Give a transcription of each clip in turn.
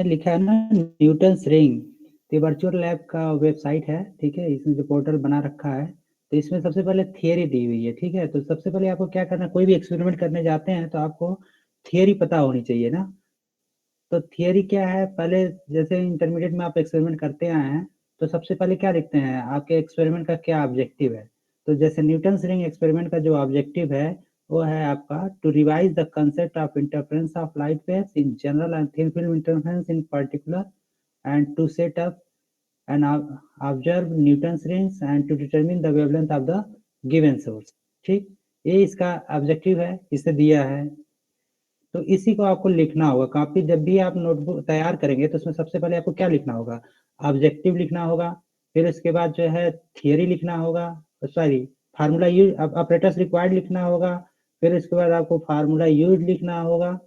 लिखा है ना न्यूटन्स रिंग, तो ये वर्चुअल लैब का वेबसाइट है, ठीक है। इसमें जो पोर्टल बना रखा है, तो इसमें सबसे पहले थियरी दी हुई है, ठीक है। तो सबसे पहले आपको क्या करना है, कोई भी एक्सपेरिमेंट करने जाते हैं तो आपको थियरी पता होनी चाहिए ना। तो थियरी क्या है, पहले जैसे इंटरमीडिएट में आप एक्सपेरिमेंट करते आए हैं, तो सबसे पहले क्या लिखते हैं, आपके एक्सपेरिमेंट का क्या ऑब्जेक्टिव है। तो जैसे न्यूटन्स रिंग एक्सपेरिमेंट का जो ऑब्जेक्टिव है, वो है आपका to revise the concept of interference of light waves in general and thin film interference in particular, and to set up and observe Newton's rings and to determine the wavelength of the given source। ठीक, ये इसका objective है, इसे दिया है। तो इसी को आपको लिखना होगा कॉपी, जब भी आप नोटबुक तैयार करेंगे तो उसमें सबसे पहले आपको क्या लिखना होगा, ऑब्जेक्टिव लिखना होगा। फिर उसके बाद जो है थियरी लिखना होगा, sorry formula use operators required लिखना होगा। फिर उसके बाद आपको फार्मूला यूज लिखना होगा,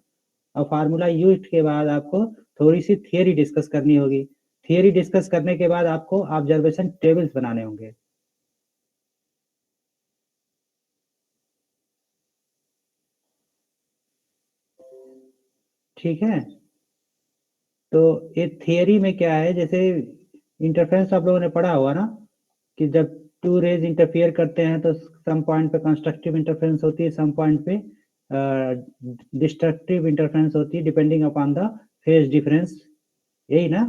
और फार्मूला यूज के बाद आपको थोड़ी सी थियरी डिस्कस करनी होगी। थियरी डिस्कस करने के बाद आपको ऑब्जर्वेशन टेबल्स बनाने होंगे। ठीक है। तो ये थियरी में क्या है, जैसे इंटरफेरेंस आप लोगों ने पढ़ा होगा ना, कि जब टू रेज इंटरफियर करते हैं तो सम पॉइंट पे कंस्ट्रक्टिव इंटरफेरेंस होती है, सम पॉइंट पे डिस्ट्रक्टिव इंटरफेरेंस होती है, depending upon the phase difference. यही ना,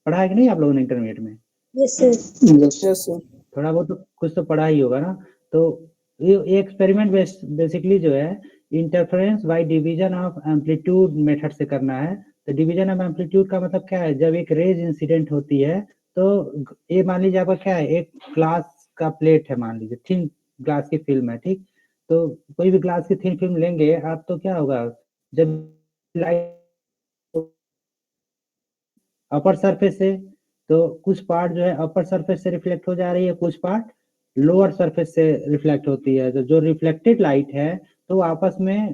पढ़ा है कि नहीं आप लोगों ने इंटरमीडिएट में? Yes sir. Yes sir. थोड़ा बहुत तो कुछ तो पढ़ा ही होगा ना। तो ये एक्सपेरिमेंट बेसिकली जो है interference by division of amplitude method से करना है। तो डिवीजन ऑफ एम्पलीट्यूड का मतलब क्या है, जब एक रेज इंसिडेंट होती है तो ये मान लीजिए आपका क्या है, एक ग्लास का प्लेट है, मान लीजिए थिन ग्लास की फिल्म है, ठीक। तो कोई भी ग्लास की थिन फिल्म लेंगे आप, तो क्या होगा, जब लाइट अपर सरफेस से, तो कुछ पार्ट जो है अपर सरफेस से रिफ्लेक्ट हो जा रही है, कुछ पार्ट लोअर सरफेस से रिफ्लेक्ट होती है। तो जो रिफ्लेक्टेड लाइट है, तो आपस में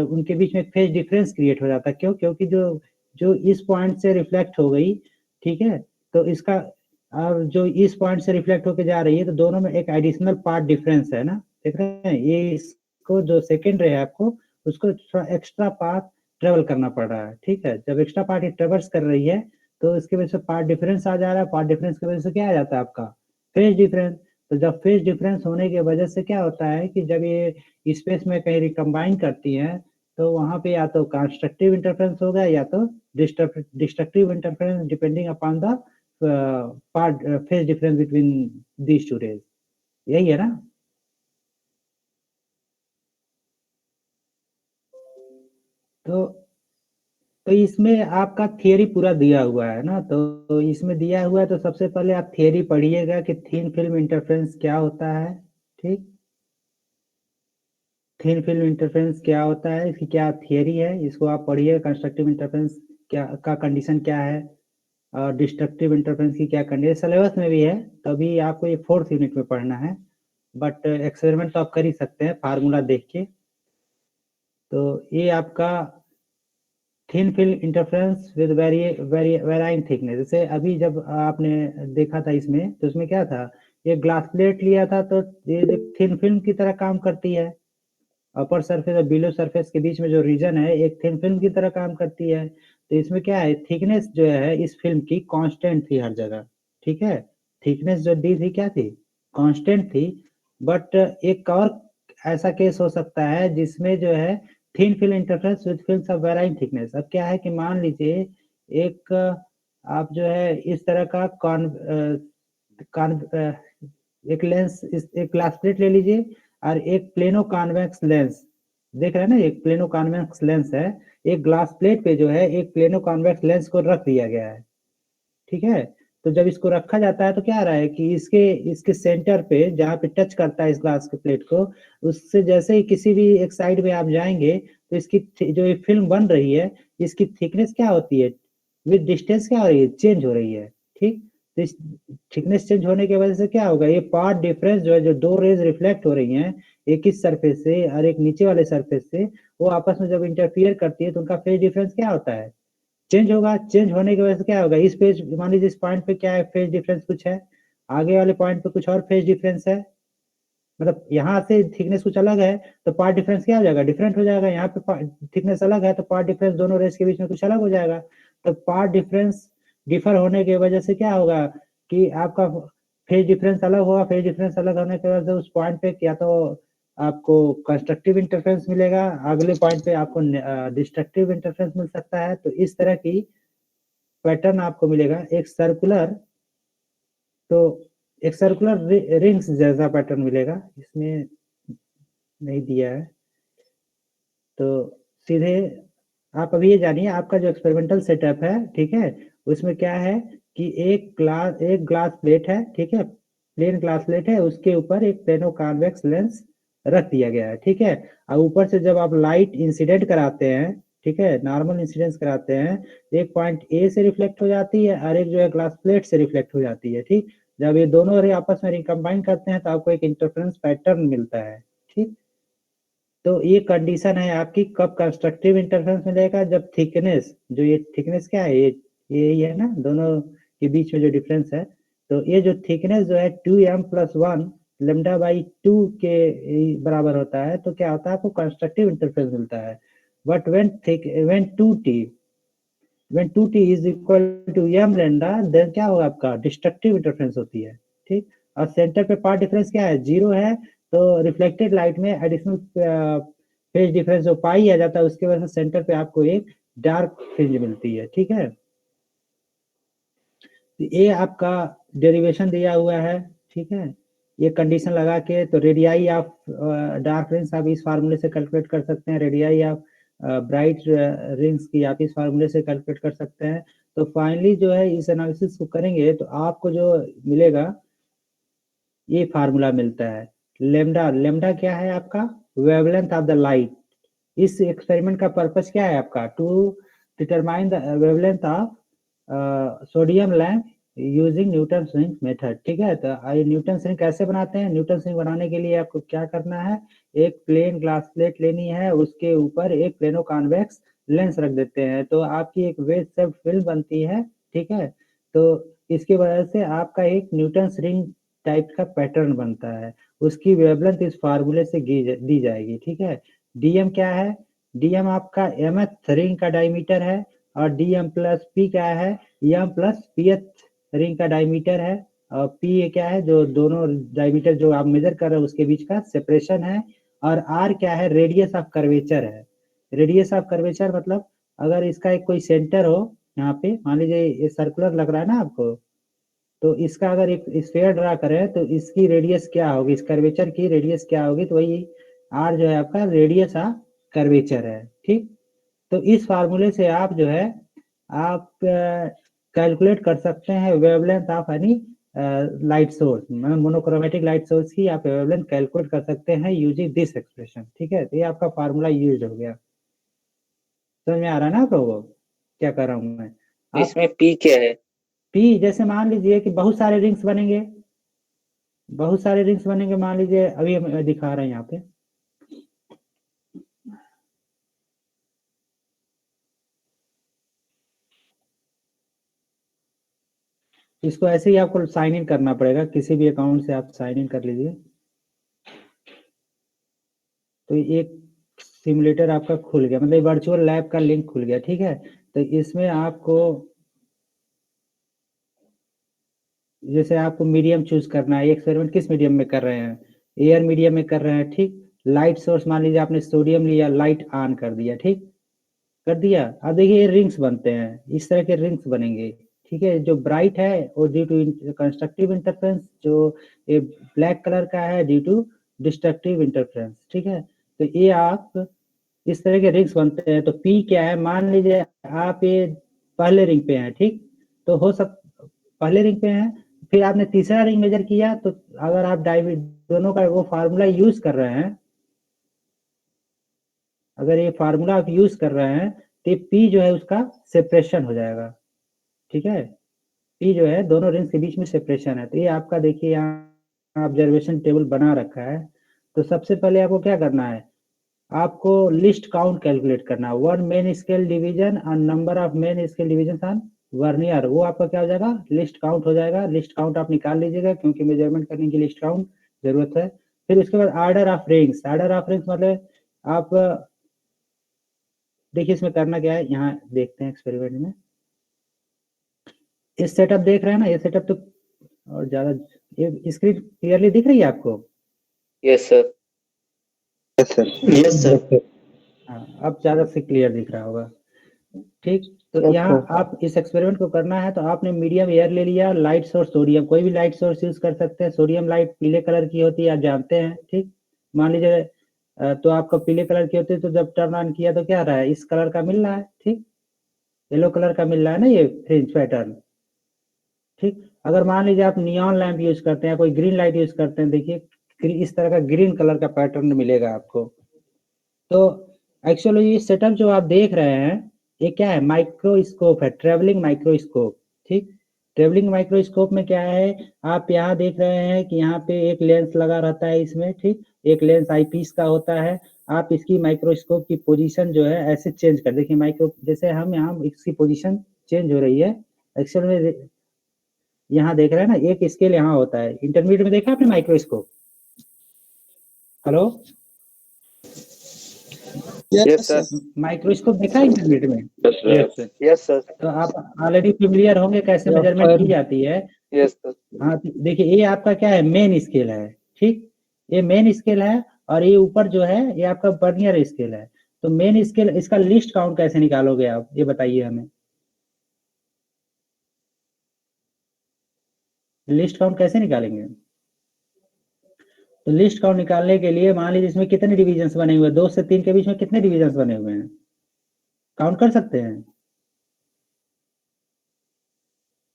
उनके बीच में फेज डिफरेंस क्रिएट हो जाता है। क्यों? क्योंकि जो जो इस पॉइंट से रिफ्लेक्ट हो गई, ठीक है, तो इसका और जो इस पॉइंट से रिफ्लेक्ट होके जा रही है, तो दोनों में एक एडिशनल पार्ट डिफरेंस है ना, देख रहे हैं। ये इसको जो सेकेंड रे है आपको, उसको थोड़ा एक्स्ट्रा पाथ ट्रेवल करना पड़ रहा है, ठीक है। जब एक्स्ट्रा पार्ट ट्रेवर्स कर रही है, तो इसकी वजह से पार्ट डिफरेंस आ जा रहा है। पार्ट डिफरेंस की वजह से क्या आ जाता है आपका, फेज डिफरेंस। तो जब फेज डिफरेंस होने की वजह से क्या होता है कि जब ये स्पेस में कहीं रिकम्बाइन करती हैं, तो वहां पे या तो कंस्ट्रक्टिव इंटरफेरेंस होगा या तो destructive interference, depending upon the path phase difference between these two rays. यही है ना। तो तो इसमें आपका थियरी पूरा दिया हुआ है ना, तो इसमें दिया हुआ है, तो सबसे पहले आप थियरी पढ़िएगा कि थिन फिल्म इंटरफेरेंस क्या होता है, ठीक। थिन फिल्म इंटरफेरेंस क्या होता है, इसकी क्या थियरी है, इसको आप पढ़िए। कंस्ट्रक्टिव इंटरफेरेंस क्या का कंडीशन क्या है, और डिस्ट्रक्टिव इंटरफेरेंस की क्या कंडीशन, सिलेबस में भी है। तभी आपको ये फोर्थ यूनिट में पढ़ना है, बट एक्सपेरिमेंट तो आप कर ही सकते हैं फार्मूला देख के। तो ये आपका thin film interference with varying thickness. जैसे अभी जब आपने देखा था इसमें, तो उसमें क्या था, ये ग्लास प्लेट लिया था, तो ये थिन फिल्म की तरह काम करती है। अपर सरफेस और बिलो सरफेस के बीच में जो रीजन है, एक थिन फिल्म की तरह काम करती है। तो इसमें क्या है, थिकनेस जो है इस फिल्म की कांस्टेंट थी हर जगह, ठीक है। थिकनेस जो दी थी क्या थी, कांस्टेंट थी। बट एक और ऐसा केस हो सकता है जिसमें जो है thin film interference with films of varying thickness. अब क्या है कि मान लीजिए एक आप जो है इस तरह का कॉन एक लेंस, एक ग्लास प्लेट ले लीजिए, और एक प्लेनो कॉन्वेक्स लेंस, देख रहे हैं ना, एक प्लेनो कॉन्वेक्स लेंस है। एक ग्लास प्लेट पे जो है एक प्लेनो कॉन्वेक्स लेंस को रख दिया गया है, ठीक है। तो जब इसको रखा जाता है, तो क्या आ रहा है कि इसके इसके सेंटर पे जहाँ पे टच करता है इस ग्लास के प्लेट को, उससे जैसे ही किसी भी एक साइड में आप जाएंगे, तो इसकी जो ये फिल्म बन रही है, इसकी थिकनेस क्या होती है, विद डिस्टेंस क्या हो रही है, चेंज हो रही है, ठीक। तो इस थिकनेस चेंज होने की वजह से क्या होगा, ये पार्ट डिफरेंस जो है, जो दो रेज रिफ्लेक्ट हो रही हैं, एक इस सरफेस से और एक नीचे वाले सरफेस से, वो आपस में जब इंटरफियर करती है, तो उनका फेज डिफरेंस क्या होता है, चेंज होगा। चेंज होने की वजह से क्या होगा, इस पेज मान लीजिए इस पॉइंट पे क्या है, फेज डिफरेंस कुछ है, आगे वाले पॉइंट पे कुछ और फेज डिफरेंस है। मतलब यहाँ से थिकनेस कुछ अलग है, तो पार्ट डिफरेंस क्या हो जाएगा, डिफरेंट हो जाएगा। यहाँ पे थिकनेस अलग है, तो पार्ट डिफरेंस दोनों रेस के बीच में कुछ अलग हो जाएगा। तो पार्ट डिफरेंस डिफर होने की वजह से क्या होगा कि आपका फेज डिफरेंस अलग होगा। फेज डिफरेंस अलग होने के वजह से उस पॉइंट पे या तो आपको कंस्ट्रक्टिव इंटरफेरेंस मिलेगा, अगले पॉइंट पे आपको डिस्ट्रक्टिव इंटरफेरेंस मिल सकता है। तो इस तरह की पैटर्न आपको मिलेगा। एक सर्कुलर रिंग्स जैसा पैटर्न मिलेगा, इसमें नहीं दिया है। तो सीधे आप अभी ये जानिए, आपका जो एक्सपेरिमेंटल सेटअप है, ठीक है, उसमें क्या है कि एक ग्लास प्लेट है, ठीक है, प्लेन ग्लास प्लेट है, उसके ऊपर एक प्लेनो कॉन्वेक्स लेंस रख दिया गया है, ठीक है। और ऊपर से जब आप लाइट इंसिडेंट कराते हैं, ठीक है, नॉर्मल इंसिडेंस कराते हैं, एक पॉइंट ए से रिफ्लेक्ट हो जाती है और एक जो है ग्लास प्लेट से रिफ्लेक्ट हो जाती है, ठीक। जब ये दोनों रे आपस में रिकम्बाइन करते हैं तो आपको एक इंटरफेरेंस पैटर्न मिलता है, ठीक। तो ये कंडीशन है आपकी कब कंस्ट्रक्टिव इंटरफेरेंस मिलेगा, जब थिकनेस, जो ये थिकनेस क्या है, ये है ना, दोनों के बीच में जो डिफरेंस है, तो ये जो थिकनेस जो है 2m+1 लेमडा बाई 2 के बराबर होता है, तो क्या होता है, आपको कंस्ट्रक्टिव इंटरफेरेंस मिलता है। But when 2t is equal to m lambda, then क्या होगा, आपका डिस्ट्रक्टिव इंटरफेरेंस होती है, ठीक। और सेंटर पे पार्ट डिफरेंस क्या है, 0 है, तो रिफ्लेक्टेड लाइट में एडिशनल फेज डिफरेंस जो पाई आ जाता है, उसके वजह से सेंटर पे आपको एक डार्क फ्रिंज मिलती है, ठीक है। ये आपका डेरिवेशन दिया हुआ है, ठीक है। ये कंडीशन लगा के तो रेडियाई ऑफ डार्क रिंग्स आप इस फार्मूले से कैलकुलेट कर सकते हैं, रेडियाई ऑफ ब्राइट रिंग्स की आप इस फार्मूले से कैलकुलेट कर सकते हैं। तो फाइनली जो है इस एनालिसिस को करेंगे तो आपको जो मिलेगा, ये फार्मूला मिलता है। लेमडा लेमडा क्या है आपका, वेवलेंथ ऑफ द लाइट। इस एक्सपेरिमेंट का पर्पस क्या है आपका, to determine the wavelength of sodium lamp using Newton ring method, ठीक है। तो आइए न्यूटन रिंग कैसे बनाते हैं। न्यूटन रिंग बनाने के लिए आपको क्या करना है, एक प्लेन ग्लास प्लेट लेनी है, उसके ऊपर एक प्लेनो कॉन्वेक्स लेंस रख देते हैं, तो आपकी एक वेव शेप्ड फिल्म बनती है, ठीक है। तो इसकी वजह से आपका एक न्यूटन रिंग टाइप का पैटर्न बनता है। उसकी वेवलेंथ इस फार्मूले से दी जाएगी, ठीक है। डीएम क्या है, डीएम आपका mth रिंग का डायमीटर है, और डीएम प्लस पी क्या है, एम प्लस पीएथ रिंग का डायमीटर है। और पी क्या है, जो दोनों डायमीटर जो आप मेजर कर रहे हैं उसके बीच का सेपरेशन है। और आर क्या है, रेडियस ऑफ कर्वेचर है। रेडियस ऑफ कर्वेचर मतलब अगर इसका एक कोई सेंटर हो, यहाँ पे मान लीजिए ये सर्कुलर लग रहा है ना आपको, तो इसका अगर एक स्फीयर ड्रा करें तो इसकी रेडियस क्या होगी, इस कर्वेचर की रेडियस क्या होगी, तो वही आर जो है आपका रेडियस ऑफ कर्वेचर है, ठीक। तो इस फार्मूले से आप जो है आप कैलकुलेट कर सकते हैं wavelength of any light source, monochromatic light source की आप वेवलेंथ कैलकुलेट कर सकते हैं यूजिंग दिस एक्सप्रेशन, ठीक है। तो ये आपका फार्मूला यूज हो गया। समझ में आ रहा है ना आप लोगों को क्या कर रहा हूँ मैं। आप इसमें पी क्या है? पी जैसे मान लीजिए कि बहुत सारे रिंग्स बनेंगे, बहुत सारे रिंग्स बनेंगे, मान लीजिए अभी हम दिखा रहे हैं यहाँ पे। इसको ऐसे ही आपको साइन इन करना पड़ेगा, किसी भी अकाउंट से आप साइन इन कर लीजिए। तो एक सिमुलेटर आपका खुल गया, मतलब वर्चुअल लैब का लिंक खुल गया, ठीक है। तो इसमें आपको जैसे आपको मीडियम चूज करना है, एक्सपेरिमेंट किस मीडियम में कर रहे हैं, एयर मीडियम में कर रहे हैं, ठीक। लाइट सोर्स मान लीजिए आपने सोडियम लिया, लाइट ऑन कर दिया, ठीक, कर दिया। अब देखिए ये रिंग्स बनते हैं, इस तरह के रिंग्स बनेंगे, ठीक है। जो ब्राइट है वो ड्यू टू कंस्ट्रक्टिव इंटरफेरेंस, जो ये ब्लैक कलर का है ड्यू टू डिस्ट्रक्टिव इंटरफेरेंस, ठीक है। तो ये आप इस तरह के रिंग्स बनते हैं। तो पी क्या है, मान लीजिए आप ये पहले रिंग पे हैं, ठीक, तो हो सक पहले रिंग पे हैं, फिर आपने तीसरा रिंग मेजर किया, तो अगर आप दोनों का वो फार्मूला यूज कर रहे हैं, अगर ये फार्मूला आप यूज कर रहे हैं, तो पी जो है उसका सेपरेशन हो जाएगा, ठीक है। पी जो है दोनों रिंग्स के बीच में सेपरेशन है। तो ये आपका देखिए यहाँ ऑब्जर्वेशन टेबल बना रखा है। तो सबसे पहले आपको क्या करना है, आपको लिस्ट काउंट कैलकुलेट करना है, वन मेन स्केल डिवीजन और number of main scale division on vernier, वो आपका क्या हो जाएगा, लिस्ट काउंट हो जाएगा। लिस्ट काउंट आप निकाल लीजिएगा क्योंकि मेजरमेंट करने की लिस्ट काउंट जरूरत है। फिर उसके बाद order of rings, order of rings मतलब आप देखिए इसमें करना क्या है, यहाँ देखते हैं एक्सपेरिमेंट में। इस सेटअप देख रहे हैं ना, ये सेटअप तो और ज्यादा, ये स्क्रीन क्लियरली दिख रही है आपको? Yes sir. Yes sir. Yes sir. हाँ, अब ज्यादा से क्लियर दिख रहा होगा। ठीक, तो Yes, यहाँ sir. आप इस एक्सपेरिमेंट को करना है तो आपने मीडियम एयर ले लिया, लाइट सोर्स सोडियम, कोई भी लाइट सोर्स यूज कर सकते हैं। सोडियम लाइट पीले कलर की होती है, आप जानते हैं। ठीक, मान लीजिए तो आपका पीले कलर की होती है, तो जब टर्न ऑन किया तो क्या रहा है, इस कलर का मिल रहा है। ठीक, येलो कलर का मिल रहा है ना ये फ्रिंज पैटर्न। ठीक, अगर मान लीजिए आप नियॉन लैंप यूज करते हैं, कोई ग्रीन लाइट यूज करते हैं, देखिए इस तरह का ग्रीन कलर का पैटर्न मिलेगा आपको। तो एक्चुअली ये सेटअप जो आप देख रहे हैं, ये क्या है, माइक्रोस्कोप है, ट्रेवलिंग माइक्रोस्कोप। ठीक, ट्रेवलिंग माइक्रोस्कोप में क्या है, आप यहाँ देख रहे हैं कि यहाँ पे एक लेंस लगा रहता है इसमें। ठीक, एक लेंस आईपीस का होता है। आप इसकी माइक्रोस्कोप की पोजीशन जो है ऐसे चेंज कर, देखिए माइक्रो, जैसे हम यहाँ इसकी पोजीशन चेंज हो रही है। एक्चुअल में यहाँ देख रहे हैं ना, एक स्केल यहाँ होता है, इंटरमीडिएट में देखा आपने microscope? Hello, Yes, sir. Microscope देखा है इंटरमीडिएट में? Yes sir. Yes, sir. तो आप ऑलरेडी फेमिलियर होंगे कैसे मेजरमेंट की जाती है। Yes, sir. हाँ, तो देखिए ये आपका क्या है, मेन स्केल है। ठीक, ये मेन स्केल है, और ये ऊपर जो है ये आपका वर्नियर स्केल है। तो मेन स्केल, इसका लिस्ट काउंट कैसे निकालोगे आप, ये बताइए हमें। लिस्ट काउंट कैसे निकालेंगे? तो लिस्ट काउंट निकालने के लिए मान लीजिए इसमें कितने डिविजन्स बने हुए हैं, 2 से 3 के बीच में कितने डिविजन्स बने हुए हैं, काउंट कर सकते हैं?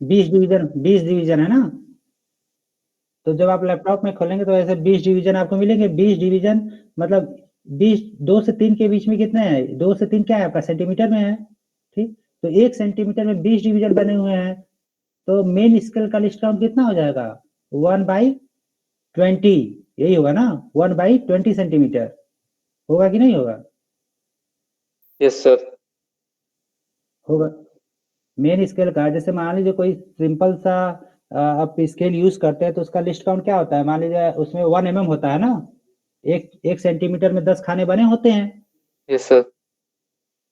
20 डिवीजन है ना। तो जब आप लैपटॉप में खोलेंगे तो ऐसे 20 डिवीजन आपको मिलेंगे। 20 डिवीजन मतलब 20, 2 से 3 के बीच में कितने हैं, 2 से 3 क्या है आपका, सेंटीमीटर में है। ठीक, तो 1 सेंटीमीटर में 20 डिवीजन बने हुए हैं। तो मेन स्केल का लिस्ट काउंट कितना हो जाएगा, 1/20, यही होगा ना, 1/20 सेंटीमीटर, होगा कि नहीं होगा? Yes, sir. होगा। मेन स्केल का, जैसे मान लीजिए कोई सिंपल सा आप स्केल यूज करते हैं तो उसका लिस्ट काउंट क्या होता है, मान लीजिए उसमें 1 mm होता है ना, एक सेंटीमीटर में 10 खाने बने होते हैं। Yes, sir.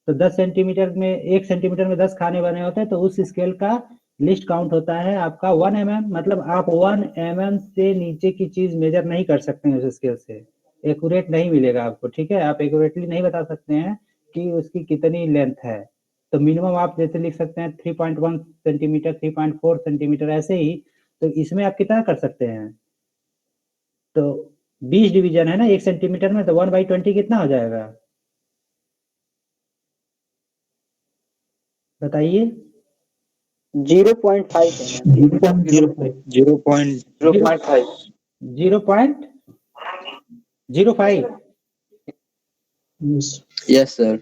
तो 10 सेंटीमीटर में, 1 सेंटीमीटर में 10 खाने बने होते हैं, तो उस स्केल का लिस्ट काउंट होता है आपका 1 mm। मतलब आप 1 mm से नीचे की चीज मेजर नहीं कर सकते हैं उस स्केल से, एक्यूरेट नहीं मिलेगा आपको। ठीक है, आप एक्यूरेटली नहीं बता सकते हैं कि उसकी कितनी लेंथ है। तो मिनिमम आप जैसे लिख सकते हैं 3.1 सेंटीमीटर, 3.4 सेंटीमीटर, ऐसे ही। तो इसमें आप कितना कर सकते हैं, तो 20 डिवीजन है ना 1 सेंटीमीटर में, तो 1/20 कितना हो जाएगा, बताइए? 0.5 mm. 0.05 0.5. 0.05। Yes, sir.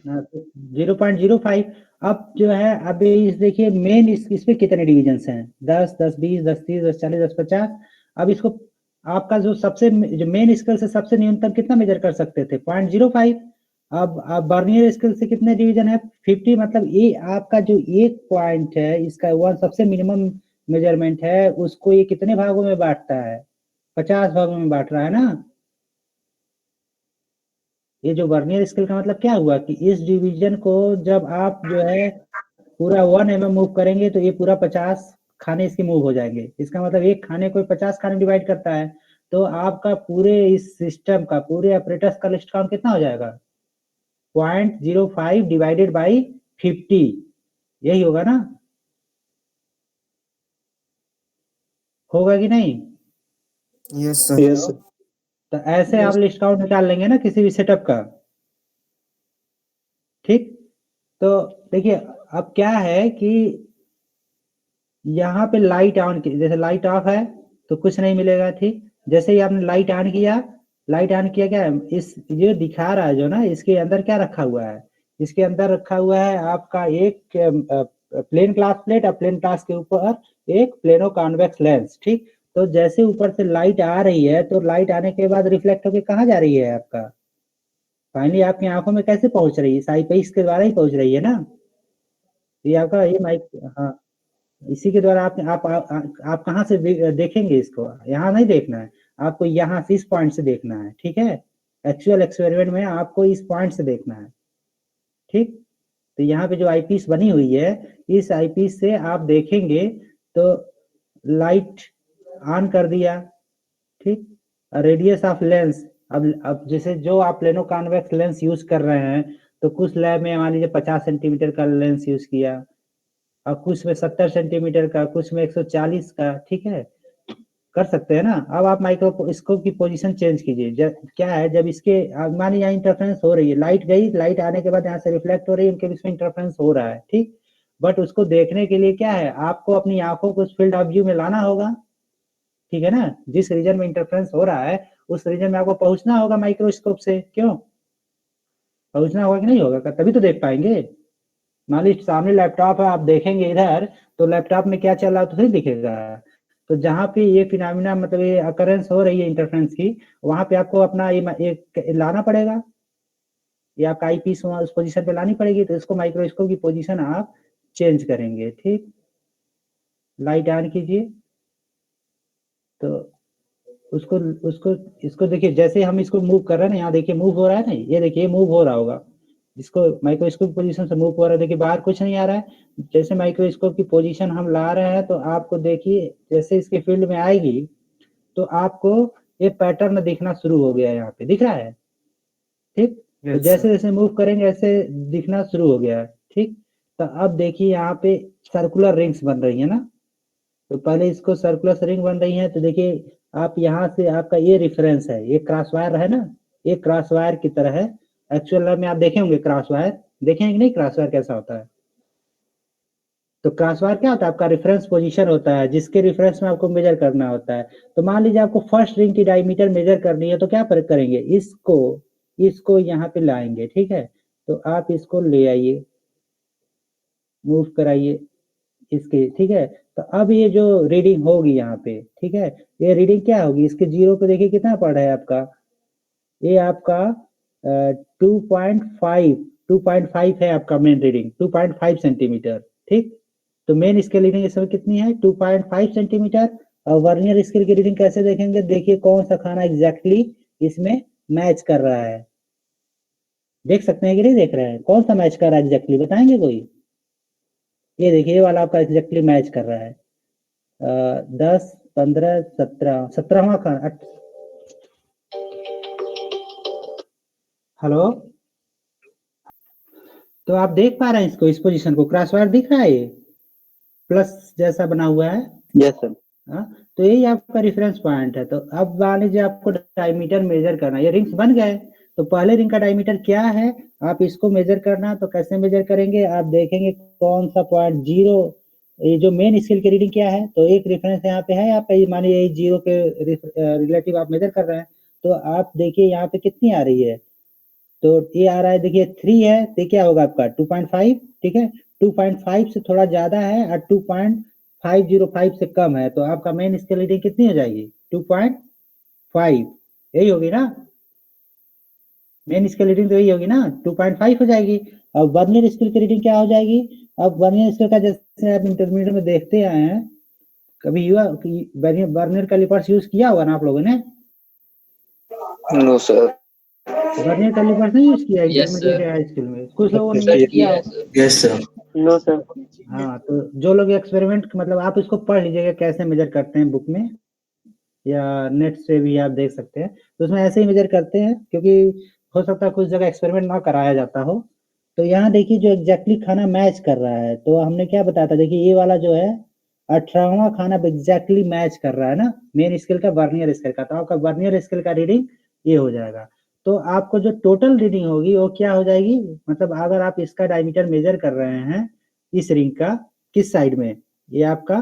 0.05। अब जो है, अब इस देखिए मेन इसमें कितने डिविजन्स हैं, 10, 10, 20, 10, 30, 10, 40, 10, 50। अब इसको आपका जो सबसे, जो मेन स्केल से सबसे न्यूनतम कितना मेजर कर सकते थे, 0.05। अब आप वर्नियर स्केल से कितने डिवीजन है, 50। मतलब ये आपका जो एक पॉइंट है, इसका वन सबसे मिनिमम मेजरमेंट है, उसको ये कितने भागों में बांटता है, 50 भागों में बांट रहा है ना। ये जो वर्नियर स्केल का मतलब क्या हुआ कि इस डिवीजन को जब आप जो है पूरा 1 mm मूव करेंगे तो ये पूरा 50 खाने इसके मूव हो जाएंगे। इसका मतलब एक खाने को 50 खाने डिवाइड करता है। तो आपका पूरे इस सिस्टम का, पूरे ऑपरेटर्स का लिस्ट काउंट कितना हो जाएगा, 0.05 डिवाइडेड बाई 50, यही होगा ना, होगा कि नहीं? Yes, sir. Yes sir. तो ऐसे आप लिस्ट काउंट निकाल लेंगे ना किसी भी सेटअप का। ठीक, तो देखिए अब क्या है कि यहाँ पे लाइट ऑन की, जैसे लाइट ऑफ है तो कुछ नहीं मिलेगा। ठीक, जैसे ही आपने लाइट ऑन किया, लाइट ऑन किया, क्या है इस, ये दिखा रहा है जो ना, इसके अंदर क्या रखा हुआ है, इसके अंदर रखा हुआ है आपका एक प्लेन ग्लास प्लेट, और प्लेन ग्लास के ऊपर एक प्लेनो कॉन्वेक्स लेंस। ठीक, तो जैसे ऊपर से लाइट आ रही है तो लाइट आने के बाद रिफ्लेक्ट होकर कहाँ जा रही है आपका, फाइनली आपकी आंखों में कैसे पहुंच रही है, साइपेक्स के द्वारा ही पहुंच रही है ना। ये आपका ये माइक, हाँ, इसी के द्वारा आप कहाँ से देखेंगे इसको, यहाँ नहीं देखना है आपको, यहाँ से इस पॉइंट से देखना है। ठीक है, एक्चुअल एक्सपेरिमेंट में आपको इस पॉइंट से देखना है। ठीक, तो यहाँ पे जो आईपीस बनी हुई है, इस आईपीस से आप देखेंगे तो लाइट ऑन कर दिया, ठीक। रेडियस ऑफ लेंस, अब जैसे जो आप प्लेनो कॉन्वेक्स लेंस यूज कर रहे हैं, तो कुछ लैब में मान लीजिए 50 सेंटीमीटर का लेंस यूज किया, और कुछ में 70 सेंटीमीटर का, कुछ में 140 का, ठीक है, कर सकते हैं ना। अब आप माइक्रोस्कोप की पोजीशन चेंज कीजिए। क्या है, जब इसके मान लीजिए इंटरफेरेंस हो रही है, लाइट गई, लाइट आने के बाद यहाँ से रिफ्लेक्ट हो रही है, उनके बीच में इंटरफेरेंस हो रहा है, ठीक। बट उसको देखने के लिए क्या है, आपको अपनी आंखों को उस फील्ड ऑफ व्यू में लाना होगा, ठीक है ना। जिस रीजन में इंटरफेरेंस हो रहा है उस रीजन में आपको पहुंचना होगा माइक्रोस्कोप से, क्यों पहुंचना होगा कि नहीं होगा, तभी तो देख पाएंगे। मान लीजिए सामने लैपटॉप है, आप देखेंगे इधर, तो लैपटॉप में क्या चल रहा है तो फिर दिखेगा। तो जहाँ पे ये फिनोमिना मतलब ये अकरेंस हो रही है इंटरफेरेंस की, वहां पे आपको अपना ये लाना पड़ेगा, ये आपका आई पीस उस पोजीशन पे लानी पड़ेगी। तो इसको माइक्रोस्कोप की पोजीशन आप चेंज करेंगे, ठीक। लाइट ऑन कीजिए, तो उसको उसको इसको देखिए, जैसे हम इसको मूव कर रहे हैं ना, यहाँ देखिए मूव हो रहा है ना, ये देखिए मूव हो रहा होगा, इसको माइक्रोस्कोप पोजीशन से मूव हो रहा है, देखिए बाहर कुछ नहीं आ रहा है। जैसे माइक्रोस्कोप की पोजीशन हम ला रहे हैं, तो आपको देखिए जैसे इसके फील्ड में आएगी, तो आपको ये पैटर्न दिखना शुरू हो गया, यहाँ पे दिख रहा है, ठीक। तो जैसे जैसे मूव करेंगे ऐसे दिखना शुरू हो गया, ठीक। तो अब देखिए यहाँ पे सर्कुलर रिंग्स बन रही है ना, तो पहले इसको सर्कुलर रिंग बन रही है, तो देखिए आप यहाँ से आपका ये रेफरेंस है, ये क्रॉस वायर है ना, ये क्रॉस वायर की तरह है। एक्चुअल लैब में आप देखे होंगे क्रॉस वायर, देखेंगे नहीं क्रॉस वायर कैसा होता है। तो क्रॉस वायर क्या होता है, आपका रेफरेंस पोजीशन होता है, जिसके रेफरेंस में आपको मेजर करना होता है। तो मान लीजिए आपको फर्स्ट रिंग की डायमीटर मेजर करनी है, तो क्या करेंगे, इसको यहाँ पे लाएंगे, ठीक है। तो आप इसको ले आइए, मूव कराइए इसके, ठीक है। तो अब ये जो रीडिंग होगी यहाँ पे, ठीक है, ये रीडिंग क्या होगी, इसके जीरो पे देखिए कितना पड़ रहा है आपका, ये आपका 2.5 है आपका मेन रीडिंग, 2.5 सेंटीमीटर, ठीक। तो मेन स्केल रीडिंग इस समय कितनी है, 2.5 सेंटीमीटर। और वर्नियर स्केल की रीडिंग कैसे देखेंगे, देखिए कौन सा खाना एग्जैक्टली इसमें मैच कर रहा है, देख सकते हैं कि नहीं देख रहे हैं, कौन सा मैच कर रहा है एग्जैक्टली, बताएंगे कोई। ये देखिए ये वाला आपका एग्जैक्टली मैच कर रहा है, 10, 15, 17, 17वां खाना। हेलो, तो आप देख पा रहे हैं इसको, इस पोजीशन को, क्रॉस वायर दिख रहा है, ये प्लस जैसा बना हुआ है। Yes sir. हाँ, तो यही आपका रेफरेंस पॉइंट है। तो अब मान लीजिए आपको डायमीटर मेजर करना है, ये रिंग्स बन गए। तो पहले रिंग का डायमीटर क्या है, आप इसको मेजर करना, तो कैसे मेजर करेंगे, आप देखेंगे कौन सा पॉइंट जीरो, ये जो मेन स्केल की रीडिंग क्या है, तो एक रेफरेंस यहाँ पे है आपका, ये मानिए यही जीरो के रिलेटिव आप मेजर कर रहे हैं। तो आप देखिए यहाँ पे कितनी आ रही है, तो ये आ रहा है, देखिए 3 है, तो क्या होगा आपका 2.5, ठीक है। 2.5 से थोड़ा ज्यादा है और 2.505 से कम है, तो आपका मेन स्केल रीडिंग कितनी हो जाएगी, 2.5, यही होगी ना, मेन स्केल रीडिंग तो यही होगी ना, 2.5 हो जाएगी। अब वर्नियर स्केल की रीडिंग क्या हो जाएगी, अब वर्नियर स्केल का जैसे आप इंटरमीडिएट में देखते आए हैं, कभी हुआ वर्नियर कैलिपर्स यूज किया होगा ना आप लोगों ने। No sir. वर्नियर कैलिपर्स नहीं यूज किया इंटरमीडिएट या हाई स्कूल में, कुछ लोगों ने यूज किया होगा। Yes sir. No sir. हाँ, तो जो लोग एक्सपेरिमेंट मतलब आप इसको पढ़ लीजिएगा कैसे मेजर करते हैं बुक में, या नेट से भी आप देख सकते हैं। तो उसमें ऐसे ही मेजर करते हैं, क्योंकि हो सकता है कुछ जगह एक्सपेरिमेंट ना कराया जाता हो। तो यहाँ देखिए जो एग्जैक्टली खाना मैच कर रहा है, तो हमने क्या बताया था, देखिए ये वाला जो है 18वां खाना एग्जैक्टली मैच कर रहा है ना मेन स्केल का वर्नियर स्केल का, तो आपका वर्नियर स्केल का रीडिंग ये हो जाएगा। तो आपको जो टोटल रीडिंग होगी वो क्या हो जाएगी, मतलब अगर आप इसका डायमीटर मेजर कर रहे हैं इस रिंग का, किस साइड में, ये आपका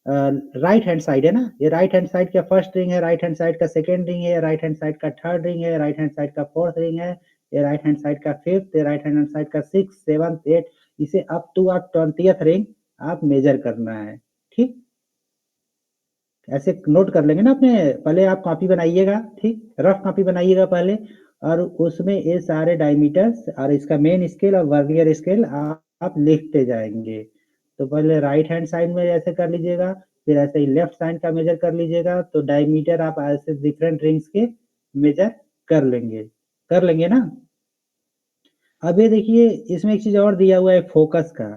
राइट हैंड साइड है ना, ये राइट हैंड साइड का फर्स्ट रिंग है, राइट हैंड साइड का सेकंड रिंग है, राइट हैंड साइड का थर्ड रिंग है, राइट हैंड साइड का फोर्थ रिंग है, ये राइट हैंड साइड का फिफ्थ, राइट हैंड साइड का सिक्स, सेवंथ, एट, इसे अप टू आप 20th रिंग आप मेजर करना है, ठीक। ऐसे नोट कर लेंगे ना अपने, पहले आप कॉपी बनाइएगा, ठीक, रफ कॉपी बनाइएगा पहले, और उसमें ये सारे डायमीटर्स और इसका मेन स्केल और वर्नियर स्केल आप लिखते जाएंगे। तो पहले राइट हैंड साइड में ऐसे कर लीजिएगा, फिर ऐसे ही लेफ्ट साइड का मेजर कर लीजिएगा, तो डायमीटर आप ऐसे डिफरेंट रिंग्स के मेजर कर लेंगे ना। अब ये देखिए इसमें एक चीज और दिया हुआ है, फोकस का।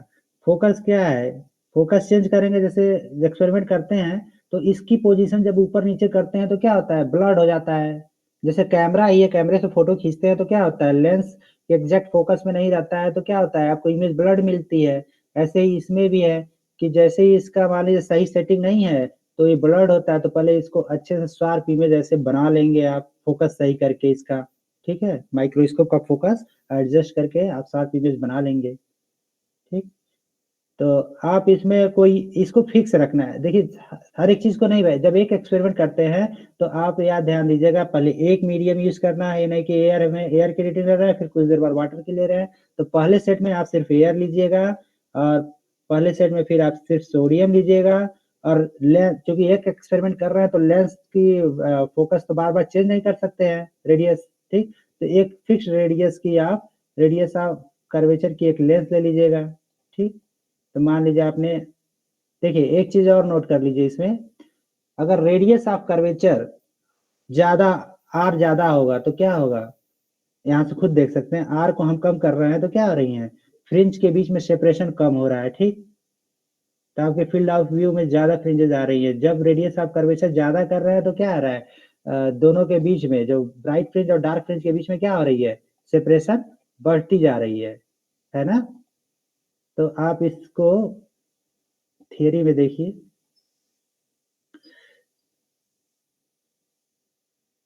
फोकस क्या है, फोकस चेंज करेंगे, जैसे एक्सपेरिमेंट करते हैं तो इसकी पोजीशन जब ऊपर नीचे करते हैं तो क्या होता है, ब्लर्ड हो जाता है। जैसे कैमरा ही है, कैमरे से फोटो खींचते हैं तो क्या होता है, लेंस एग्जैक्ट फोकस में नहीं रहता है तो क्या होता है, आपको इमेज ब्लर्ड मिलती है। ऐसे ही इसमें भी है कि जैसे ही इसका मान लीजिए सही सेटिंग नहीं है तो ये ब्लर्ड होता है, तो पहले इसको अच्छे से शार्प इमेज ऐसे बना लेंगे आप, फोकस सही करके इसका, ठीक है, माइक्रोस्कोप का फोकस एडजस्ट करके आप शार्प इमेज बना लेंगे, ठीक। तो आप इसमें कोई इसको फिक्स रखना है, देखिए हर एक चीज को नहीं भाई, जब एक एक्सपेरिमेंट करते हैं तो आप याद ध्यान दीजिएगा, पहले एक मीडियम यूज करना है, ये नहीं कि एयर में एयर की रीडिंग ले रहे हैं फिर कुछ देर बाद वाटर की ले रहे हैं। तो पहले सेट में आप सिर्फ एयर लीजिएगा, और पहले सेट में फिर आप सिर्फ सोडियम लीजिएगा, और लेंस, क्योंकि एक एक्सपेरिमेंट कर रहे हैं तो लेंस की फोकस तो बार बार चेंज नहीं कर सकते हैं, रेडियस, ठीक। तो एक फिक्स रेडियस ऑफ कर्वेचर की एक लेंस ले लीजिएगा, ठीक। तो मान लीजिए आपने, देखिए एक चीज और नोट कर लीजिए इसमें, अगर रेडियस ऑफ कर्वेचर ज्यादा, आर ज्यादा होगा तो क्या होगा, यहाँ से खुद देख सकते हैं, आर को हम कम कर रहे हैं तो क्या हो रही है, फ्रिंज के बीच में सेपरेशन कम हो रहा है, ठीक। तो आपके फील्ड ऑफ व्यू में ज्यादा फ्रिंजेस आ रही है। जब रेडियस ऑफ कर्वेचर ज्यादा कर रहे हैं तो क्या आ रहा है, दोनों के बीच में, जो ब्राइट फ्रिंज और डार्क फ्रिंज के बीच में क्या हो रही है, सेपरेशन बढ़ती जा रही है ना। तो आप इसको थियरी में देखिए,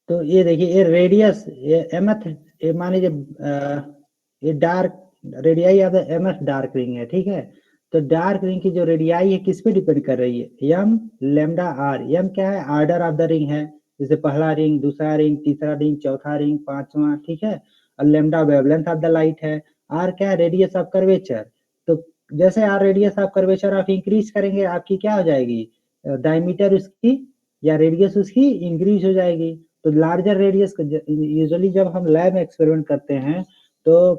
तो ये देखिए, ये रेडियस, ये एमएथ, ये मान लीजिए ये डार्क रेडियाई या एमएथ डार्क रिंग है, ठीक है। तो डार्क रिंग की जो रेडियाई है किस पे डिपेंड कर रही है, एम लेमडा आर। एम क्या है, आर्डर ऑफ द रिंग है, जैसे पहला रिंग, दूसरा रिंग, तीसरा रिंग, चौथा रिंग, पांचवा, ठीक है। और lambda wavelength of the light है। आर क्या है, रेडियस ऑफ कर्वेचर। तो जैसे आर रेडियस ऑफ कर्वेचर आप इंक्रीज करेंगे, आपकी क्या हो जाएगी, डायमीटर उसकी या रेडियस उसकी इंक्रीज हो जाएगी। तो लार्जर रेडियस, यूजुअली जब हम लैब में एक्सपेरिमेंट करते हैं तो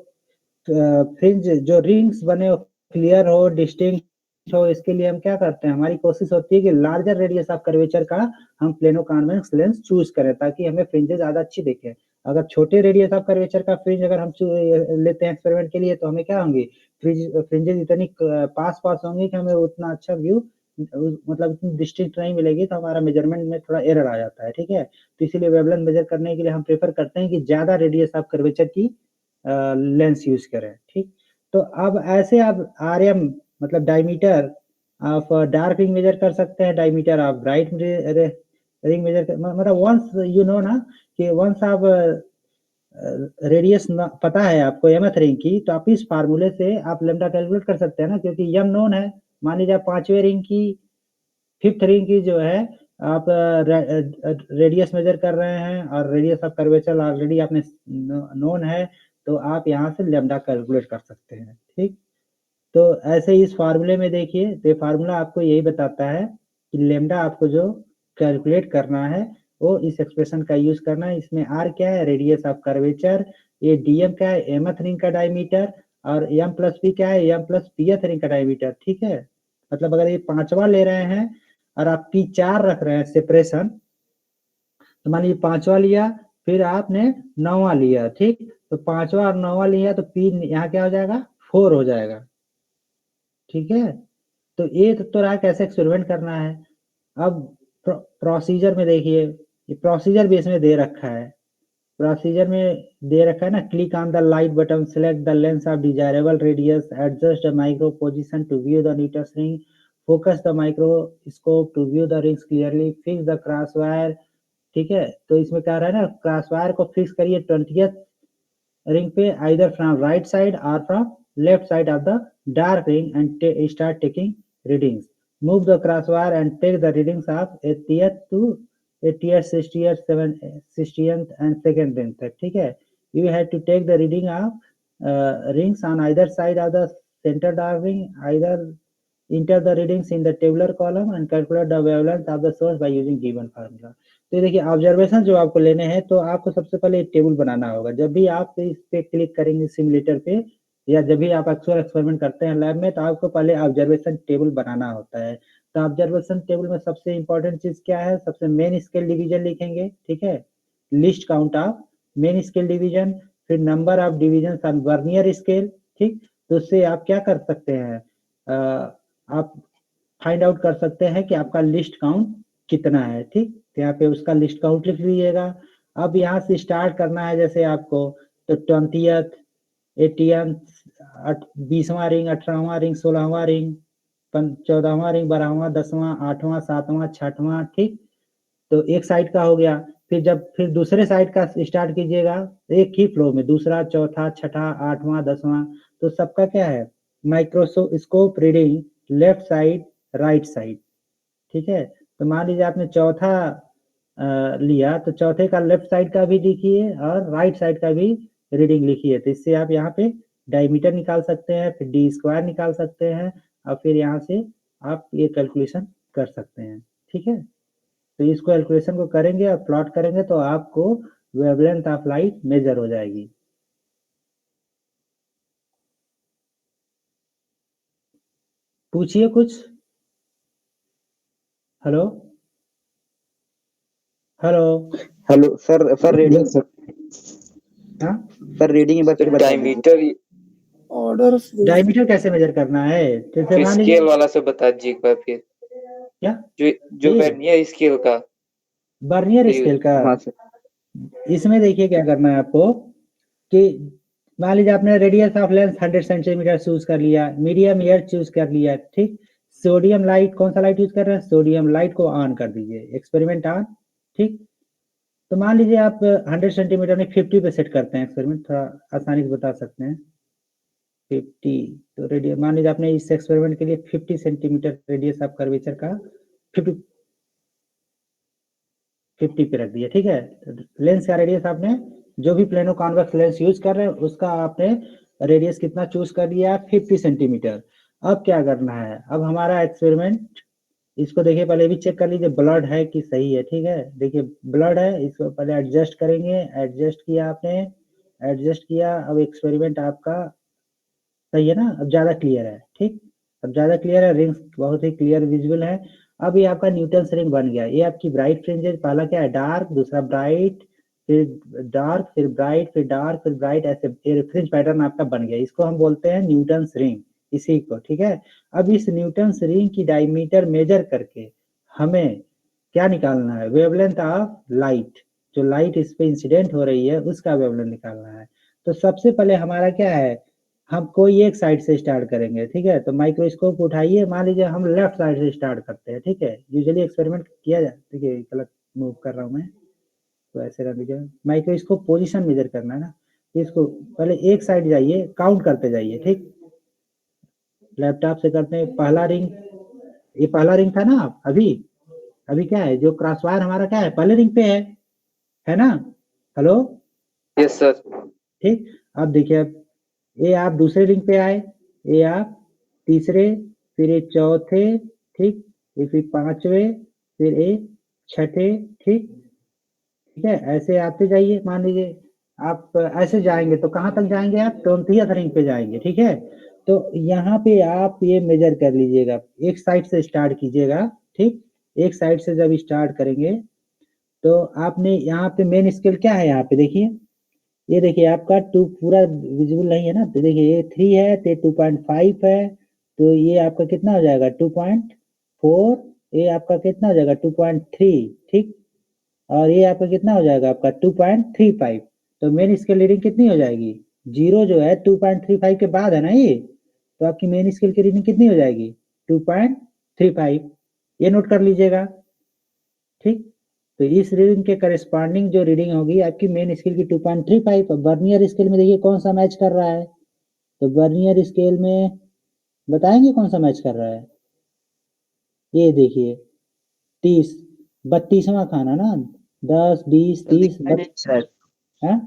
फ्रिंज जो रिंग्स बने हो, क्लियर हो, डिस्टिंक्ट हो, इसके लिए हम क्या करते हैं, हमारी कोशिश होती है कि लार्जर रेडियस ऑफ कर्वेचर का हम प्लेनो कॉन्वेक्स लेंस चूज करें ताकि हमें फ्रिंजेस ज्यादा अच्छी दिखे। अगर छोटे रेडियस ऑफ कर्वेचर का फ्रिंज अगर हम लेते हैं एक्सपेरिमेंट के लिए तो हमें क्या होंगी, फ्रिंजेस इतनी पास पास होंगी कि हमें उतना अच्छा व्यू, मतलब इतनी डिस्टिंक्ट नहीं मिलेगी, तो हमारा मेजरमेंट में थोड़ा एरर आ जाता है, ठीक है। तो इसीलिए वेवलेंथ मेजर करने के लिए हम प्रेफर करते हैं कि ज्यादा रेडियस ऑफ कर्वेचर की लेंस यूज करें, ठीक। तो अब ऐसे आप आर एम मतलब diameter of dark ring measure कर सकते हैं, diameter of bright ring measure कर, मतलब वंस यू नो ना कि वंस आप रेडियस पता है आपको एमएथ रिंग की, तो आप इस फार्मूले से आप लेमडा कैलकुलेट कर सकते हैं ना, क्योंकि एम नोन है। मान लीजिए आप पांचवें रिंग की, फिफ्थ रिंग की जो है आप रेडियस मेजर कर रहे हैं और रेडियस ऑफ कर्वेचर ऑलरेडी आपने नोन है, तो आप यहाँ से लेमडा कैलकुलेट कर सकते हैं, ठीक। तो ऐसे ही इस फार्मूले में देखिए, तो ये फार्मूला आपको यही बताता है कि लेमडा आपको जो कैलकुलेट करना है वो इस एक्सप्रेशन का यूज करना है। इसमें आर क्या है, रेडियस ऑफ कर्वेचर, ये डीएम क्या है, एमथ रिंग का डायमीटर, और एम प्लस पी क्या है, एम प्लस पीएथ रिंग का डायमीटर, ठीक है। मतलब अगर ये पांचवा ले रहे हैं और आप पी चार रख रहे हैं सेपरेशन, तो मान लीजिए पांचवा लिया, फिर आपने नौवा लिया, ठीक। तो पांचवा और नौवा लिया तो पी यहाँ क्या हो जाएगा, 4 हो जाएगा, ठीक है। तो ये तो रहा कैसे एक्सपेरिमेंट करना है। अब प्रोसीजर में देखिए, ये प्रोसीजर भी इसमें दे रखा है। प्रोसीजर में दे रखा है ना, click on the light button, select the lens of desirable radius, adjust the micro position to view the Newton's ring, focus the microscope to view the rings clearly, fix the cross wire, ठीक है। तो इसमें क्या रहा है ना, cross wire को fix करिए 20th रिंग पे, आइदर फ्रॉम राइट साइड और from left side of the dark ring, and start taking readings. Move the crosswire and take the readings of 80th to 80th, 60th, 60th and second ring तक, ठीक है। You have to take the reading of rings on either side of the center dark ring, either enter the readings in the tabular column and calculate the wavelength of the source by using given formula। तो देखिए observation जो आपको लेने हैं, तो आपको सबसे पहले एक टेबल बनाना होगा। जब भी आप इस पे क्लिक करेंगे सिमुलेटर पे, या जब भी आप अक्सर एक्सपेरिमेंट करते हैं लैब में, तो आपको पहले ऑब्जर्वेशन टेबल बनाना होता है। तो ऑब्जर्वेशन टेबल में सबसे इंपॉर्टेंट चीज क्या है, सबसे मेन स्केल डिवीजन लिखेंगे, ठीक है। Least count of main scale division, फिर number of division on vernier scale, ठीक। तो उससे आप क्या कर सकते हैं, आप फाइंड आउट कर सकते हैं कि आपका लिस्ट काउंट कितना है। ठीक, तो यहाँ पे उसका लिस्ट काउंट लिख लीजिएगा। अब यहाँ से स्टार्ट करना है जैसे आपको, तो 20th 80th 20वां रिंग, 18वां रिंग, 16वां रिंग, 14वां रिंग, 12वां, 10वां, 8वां, 7वां, 6वां। ठीक, तो एक साइड का हो गया। फिर दूसरे साइड का स्टार्ट कीजिएगा एक ही फ्लो में, दूसरा, चौथा, छठा, 8वां, 10वां। तो सबका क्या है, microscope reading left side right side. ठीक है, तो मान लीजिए आपने चौथा लिया, तो चौथे का लेफ्ट साइड का भी लिखिए और राइट साइड का भी रीडिंग लिखिए। तो इससे आप यहाँ पे डायमीटर निकाल सकते हैं, फिर डी स्क्वायर निकाल सकते हैं, और फिर यहाँ से आप ये कैलकुलेशन कर सकते हैं। ठीक है, तो इस कैलकुलेशन को करेंगे और प्लॉट करेंगे तो आपको वेवलेंथ ऑफ लाइट मेजर हो जाएगी। पूछिए कुछ। Hello hello. Hello sir reading sir. हाँ, सर रीडिंग बता दीजिए। डायमीटर ऑर्डर डायमीटर कैसे मेजर करना है? जैसे मान स्केल लीजिए वाला से बता दीजिए एक बार फिर। क्या, जो वर्नियर स्केल का, बर्नियर जी। स्केल का। हाँ सर। इसमें देखिए क्या करना है आपको कि मान लीजिए आपने radius of lens 100 centimetre choose कर लिया, मीडियम एयर चूज कर लिया। ठीक, सोडियम लाइट, कौन सा लाइट यूज कर रहे हैं, सोडियम लाइट को ऑन कर दीजिए, एक्सपेरिमेंट ऑन। ठीक, तो मान लीजिए आप 100 सेंटीमीटर में 50 पे सेट करते हैं एक्सपेरिमेंट, थोड़ा आसानी से बता सकते हैं। 50, तो रेडियस मान लीजिए आपने इस एक्सपेरिमेंट के लिए 50 सेंटीमीटर रेडियस ऑफ कर्वेचर का 50 पे रख दिया। ठीक है, लेंस का रेडियस आपने जो भी प्लेनो कॉन्वेक्स लेंस यूज कर रहे हैं उसका आपने रेडियस कितना चूज कर लिया, 50 सेंटीमीटर। अब क्या करना है, अब हमारा एक्सपेरिमेंट, इसको देखिए पहले भी चेक कर लीजिए ब्लड है कि सही है। ठीक है, देखिए ब्लड है, इसको पहले एडजस्ट करेंगे। एडजस्ट किया आपने, एडजस्ट किया, अब एक्सपेरिमेंट आपका सही है ना, अब ज्यादा क्लियर है। ठीक, अब ज्यादा क्लियर है, रिंग्स बहुत ही क्लियर विजुअल है। अब ये आपका न्यूटन रिंग बन गया। ये आपकी ब्राइट फ्रिंजेस, पहला क्या है डार्क, दूसरा ब्राइट, फिर डार्क, फिर ब्राइट, फिर डार्क, फिर ब्राइट, ऐसे ये फ्रिंज पैटर्न आपका बन गया। इसको हम बोलते हैं न्यूटन रिंग, इसी को। ठीक है, अब इस न्यूटन रिंग की डायमीटर मेजर करके हमें क्या निकालना है, वेवलेंथ ऑफ लाइट। जो लाइट इस पे इंसिडेंट हो रही है उसका वेवलेंथ निकालना है। तो सबसे पहले हमारा क्या है, हम कोई एक साइड से स्टार्ट करेंगे। ठीक है, तो माइक्रोस्कोप उठाइए, मान लीजिए हम लेफ्ट साइड से स्टार्ट करते हैं। ठीक है, यूजुअली एक्सपेरिमेंट किया जाए, देखिए गलत मूव कर रहा हूँ मैं, तो ऐसे रख लीजिए। माइक्रोस्कोप पोजीशन मेजर करना है ना, इसको पहले एक साइड जाइए, काउंट करते जाइए। ठीक, लैपटॉप से करते हैं। पहला रिंग, ये पहला रिंग था ना, अभी अभी क्या है, जो क्रॉस वायर हमारा क्या है, पहले रिंग पे है ना। Hello, yes sir. ठीक, अब देखिए, अब ये आप दूसरे रिंग पे आए, ये आप तीसरे, फिर ये चौथे, ठीक, ये फिर पांचवे, फिर ये छठे। ठीक, ठीक है, ऐसे आते जाइए। मान लीजिए आप ऐसे जाएंगे तो कहाँ तक जाएंगे, आप 20th रिंग पे जाएंगे। ठीक है, तो यहाँ पे आप ये मेजर कर लीजिएगा, एक साइड से स्टार्ट कीजिएगा। ठीक, एक साइड से जब स्टार्ट करेंगे तो आपने यहाँ पे मेन स्केल क्या है, यहाँ पे देखिए, ये देखिए आपका 2 पूरा विजिबल नहीं है ना, तो देखिए ये 3 है, तो 2.5 है, तो ये आपका कितना हो जाएगा 2.4, ये आपका कितना हो जाएगा 2.3। ठीक, और ये आपका कितना हो जाएगा आपका 2.35। तो मेन स्केल रीडिंग कितनी हो जाएगी, जीरो जो है 2.35 के बाद है ना ये, तो आपकी मेन स्केल की रीडिंग कितनी हो जाएगी 2.35। ये नोट कर लीजिएगा। ठीक, तो इस रीडिंग के करस्पॉन्डिंग जो रीडिंग होगी आपकी मेन स्केल की 2.35। वर्नियर स्केल में देखिए कौन सा मैच कर रहा है, तो वर्नियर स्केल में बताएंगे कौन सा मैच कर रहा है। ये देखिए 30, 32वां खाना ना, 10, 20, 30, 32। हाँ,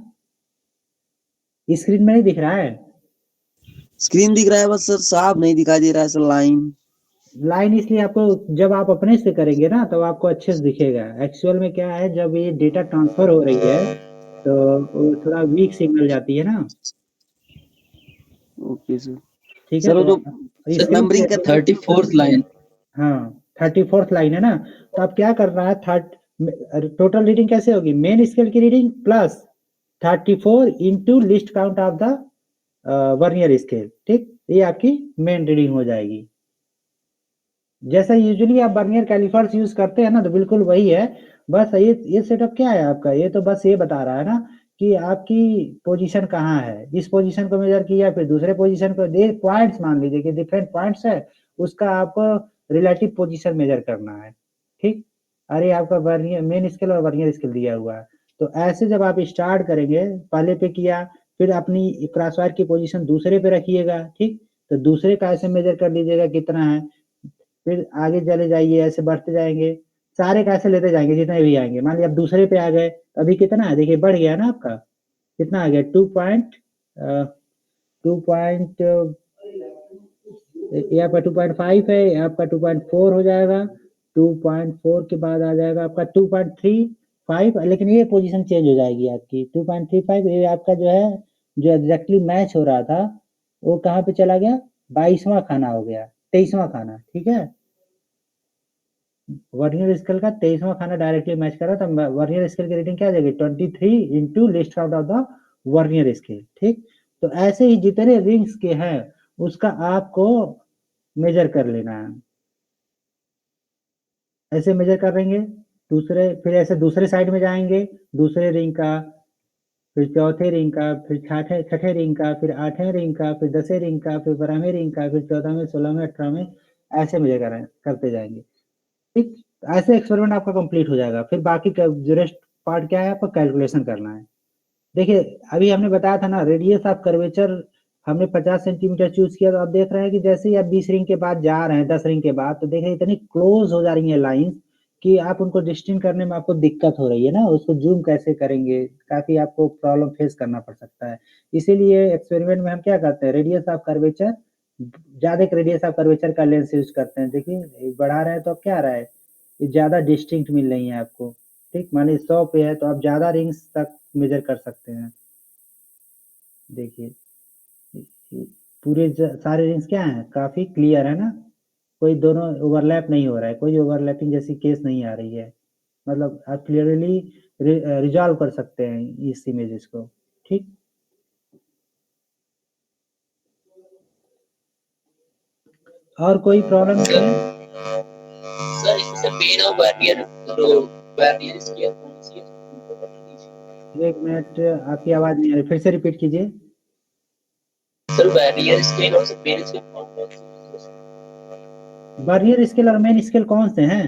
स्क्रीन में नहीं दिख रहा है, स्क्रीन दिख रहा है बस सर, साफ नहीं दिखाई दे रहा है सर। लाइन इसलिए आपको, जब आप अपने से करेंगे ना तो आपको अच्छे से दिखेगा। एक्चुअल में क्या है, जब ये डेटा ट्रांसफर हो रही है तो वो थोड़ा वीक सिग्नल जाती है ना। Okay sir. ठीक है, सर वो तो जो स्क्रीन नंबरिंग पे, का 34th लाइन। हाँ 34th लाइन है ना, तो आप क्या करना है, टोटल रीडिंग कैसे होगी, मेन स्केल की reading plus 34 into list count of the vernier scale. ठीक, ये आपकी मेन रीडिंग हो जाएगी। जैसा यूजुअली आप वर्नियर कैलिपर्स यूज करते हैं ना, तो बिल्कुल वही है। बस ये सेटअप क्या है आपका, ये तो बस ये बता रहा है ना कि आपकी पोजीशन कहाँ है। इस पोजीशन को मेजर किया, फिर दूसरे पोजीशन को, दे पॉइंट्स मान लीजिए कि डिफरेंट पॉइंट्स है, उसका आपको रिलेटिव पोजीशन मेजर करना है, ठीक। अरे आपका वर्नियर मेन स्केल और वर्नियर स्केल दिया हुआ है। तो ऐसे जब आप स्टार्ट करेंगे, पहले पे किया, फिर अपनी क्रॉसवायर की पोजीशन दूसरे पे रखिएगा, ठीक। तो दूसरे का ऐसे मेजर कर लीजिएगा कितना है, फिर आगे चले जाइए, ऐसे बढ़ते जाएंगे, सारे कैसे लेते जाएंगे जितने भी आएंगे। मान लिया आप दूसरे पे आ गए, अभी कितना है देखिए, बढ़ गया ना आपका, कितना आ गया, 2 पॉइंट ये आपका 2.5 है, आपका 2.4 हो जाएगा, 2.4 के बाद आ जाएगा आपका 2.35, लेकिन ये पोजीशन चेंज हो जाएगी आपकी 2.35। ये आपका जो है, जो एग्जैक्टली मैच हो रहा था, वो कहाँ पे चला गया, 22वां खाना हो गया, 23वां खाना, ठीक है। वर्नियर स्केल का 23वां खाना डायरेक्टली मैच कर रहा था। वर्नियर स्केल की रेटिंग क्या आ जाएगी, 23 into list count of the vernier scale, ठीक। तो ऐसे ही जितने रिंग्स के हैं उसका आपको मेजर कर लेना है, ऐसे मेजर करेंगे। दूसरे, फिर ऐसे दूसरे साइड में जाएंगे, दूसरे रिंग का, फिर चौथे रिंग का, फिर छठे छठे रिंग का, फिर आठवें रिंग का, फिर 10वें रिंग का, फिर 12वें रिंग का, फिर 14वें, 16वें, 18वें, ऐसे मेजर करते जाएंगे, ठीक। ऐसे एक्सपेरिमेंट आपका कंप्लीट हो जाएगा। फिर बाकी का जो रेस्ट पार्ट क्या है, आपको कैलकुलेशन करना है। देखिए अभी हमने बताया था ना, रेडियस ऑफ कर्वेचर हमने 50 सेंटीमीटर चूज किया, तो आप देख रहे हैं कि जैसे ही आप 20 रिंग के बाद जा रहे हैं, 10 रिंग के बाद, तो देख रहे हैं इतनी क्लोज हो जा रही है लाइन कि आप उनको डिस्टिंक्ट करने में आपको दिक्कत हो रही है ना, उसको जूम कैसे करेंगे, काफी आपको प्रॉब्लम फेस करना पड़ सकता है। इसीलिए एक्सपेरिमेंट में हम क्या करते हैं, रेडियस ऑफ कर्वेचर, ज्यादा रेडियस ऑफ कर्वेचर का लेंस यूज करते हैं। देखिए बढ़ा रहे हैं तो अब क्या आ रहा है, ये ज्यादा डिस्टिंक्ट मिल रही है आपको, ठीक। माने 100 पे है तो आप ज्यादा रिंग्स तक मेजर कर सकते हैं। देखिए पूरे सारे रिंग्स क्या हैं, काफी क्लियर है ना, कोई दोनों ओवरलैप नहीं हो रहा है, कोई ओवरलैपिंग जैसी केस नहीं आ रही है। मतलब आप क्लियरली रिजॉल्व कर सकते हैं इस इमेजेस को, ठीक। और कोई प्रॉब्लम नहीं है। सर इससे मेन और वर्नियर जो वर्नियर स्केल कौन सी है? एक मिनट, आपकी आवाज नहीं आ रही, फिर से रिपीट कीजिए। सर वर्नियर स्केल और मेन स्केल कौन सी है? वर्नियर स्केल और मेन स्केल कौन से हैं,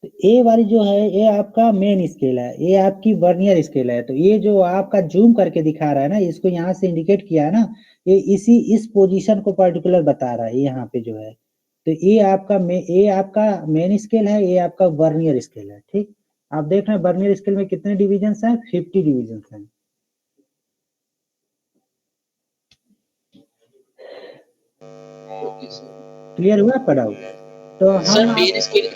तो ए वाली जो है ये आपका मेन स्केल है, ये आपकी वर्नियर स्केल है। तो ये जो आपका जूम करके दिखा रहा है ना, इसको यहाँ से इंडिकेट किया है ना, ये इस पोजीशन को पर्टिकुलर बता रहा है यहाँ पे जो है। तो ये आपका मेन स्केल है, ये आपका वर्नियर स्केल है, ठीक। आप देख रहे हैं वर्नियर स्केल में कितने डिविजन हैं, 50 डिविजन हैं। क्लियर हुआ आपका डाउट? तो सर हम main scale,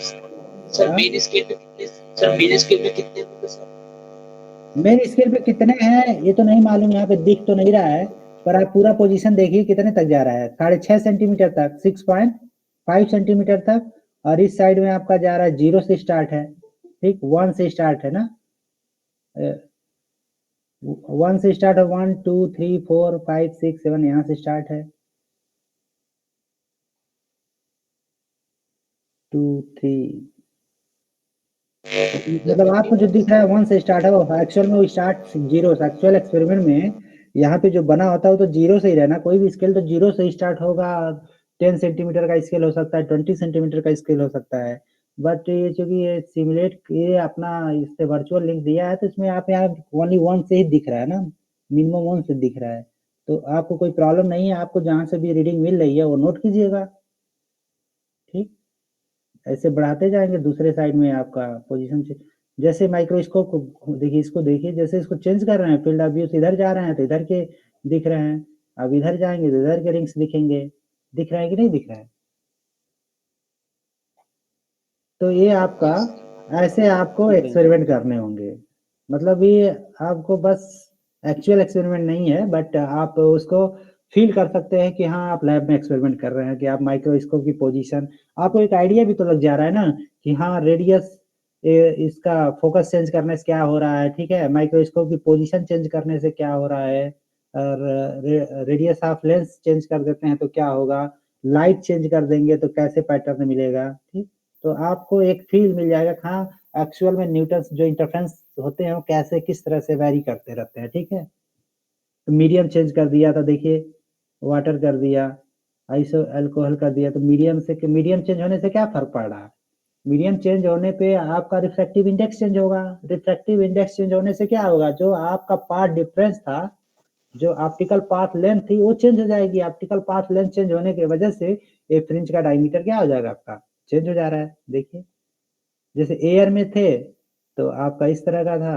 sir main scale में कितने, सर मेन स्केल में कितने होंगे सर? मेन स्केल पे कितने हैं ये तो नहीं मालूम, यहाँ पे दिख तो नहीं रहा है, पर आप पूरा पोजीशन देखिए कितने तक जा रहा है, 6.5 सेंटीमीटर तक, 6.5 सेंटीमीटर तक। और इस साइड में आपका जा रहा है 0 से स्टार्ट है, ठीक, 1 से स्टार्ट है ना, 1 से स्टार्ट है, 1 2 3 4 5 6 7 यहाँ से स्टार्ट है, 2 3, मतलब आपको जो दिख रहा है 1 से स्टार्ट है, वो एक्चुअल में वो स्टार्ट 0 से, एक्चुअल एक्सपेरिमेंट में यहाँ पे जो बना होता है वो तो 0 से ही रहना, कोई भी स्केल तो 0 से स्टार्ट होगा। 10 सेंटीमीटर का स्केल हो सकता है, 20 सेंटीमीटर का स्केल हो सकता है। बट ये चूंकि ये सिमुलेट, ये अपना इससे वर्चुअल लिंक दिया है, तो इसमें आप यहाँ ओनली 1 से ही दिख रहा है ना, मिनिमम 1 से दिख रहा है। तो आपको कोई प्रॉब्लम नहीं है, आपको जहाँ से भी रीडिंग मिल रही है वो नोट कीजिएगा, ठीक। ऐसे बढ़ाते जाएंगे, दूसरे साइड में आपका पोजीशन से, जैसे माइक्रोस्कोप को देखिए, इसको देखिए, जैसे इसको चेंज कर रहे हैं, फील्ड ऑफ व्यू से इधर जा रहे हैं तो इधर के दिख रहे हैं, अब इधर जाएंगे तो इधर के रिंग्स दिखेंगे, दिख रहा है कि नहीं दिख रहा है। तो ये आपका, ऐसे आपको एक्सपेरिमेंट करने होंगे, मतलब ये आपको बस एक्चुअल एक्सपेरिमेंट नहीं है, बट आप उसको फील कर सकते हैं कि हाँ आप लैब में एक्सपेरिमेंट कर रहे हैं, कि आप माइक्रोस्कोप की पोजीशन, आपको एक आइडिया भी तो लग जा रहा है ना कि हाँ रेडियस, इसका फोकस चेंज करने से क्या हो रहा है, ठीक है, माइक्रोस्कोप की पोजीशन चेंज करने से क्या हो रहा है, और रेडियस ऑफ लेंस चेंज कर देते हैं तो क्या होगा, लाइट चेंज कर देंगे तो कैसे पैटर्न मिलेगा, ठीक। तो आपको एक फील मिल जाएगा हाँ एक्चुअल में न्यूटन्स जो इंटरफेरेंस होते हैं वो कैसे किस तरह से वैरी करते रहते हैं, ठीक है। तो मीडियम चेंज कर दिया तो देखिए वाटर कर दिया, आइसो अल्कोहल कर दिया, तो मीडियम चेंज होने से क्या फर्क पड़ रहा है, मीडियम चेंज होने पे आपका रिफ्रैक्टिव इंडेक्स चेंज होगा, रिफ्रैक्टिव इंडेक्स चेंज होने से क्या होगा, जो आपका पाथ डिफरेंस था, जो ऑप्टिकल पाथ लेंथ थी वो चेंज हो जाएगी। ऑप्टिकल पाथ लेंथ चेंज होने की वजह से ये फ्रिंज का डायमीटर क्या हो जाएगा, आपका चेंज हो जा रहा है। देखिए जैसे एयर में थे तो आपका इस तरह का था,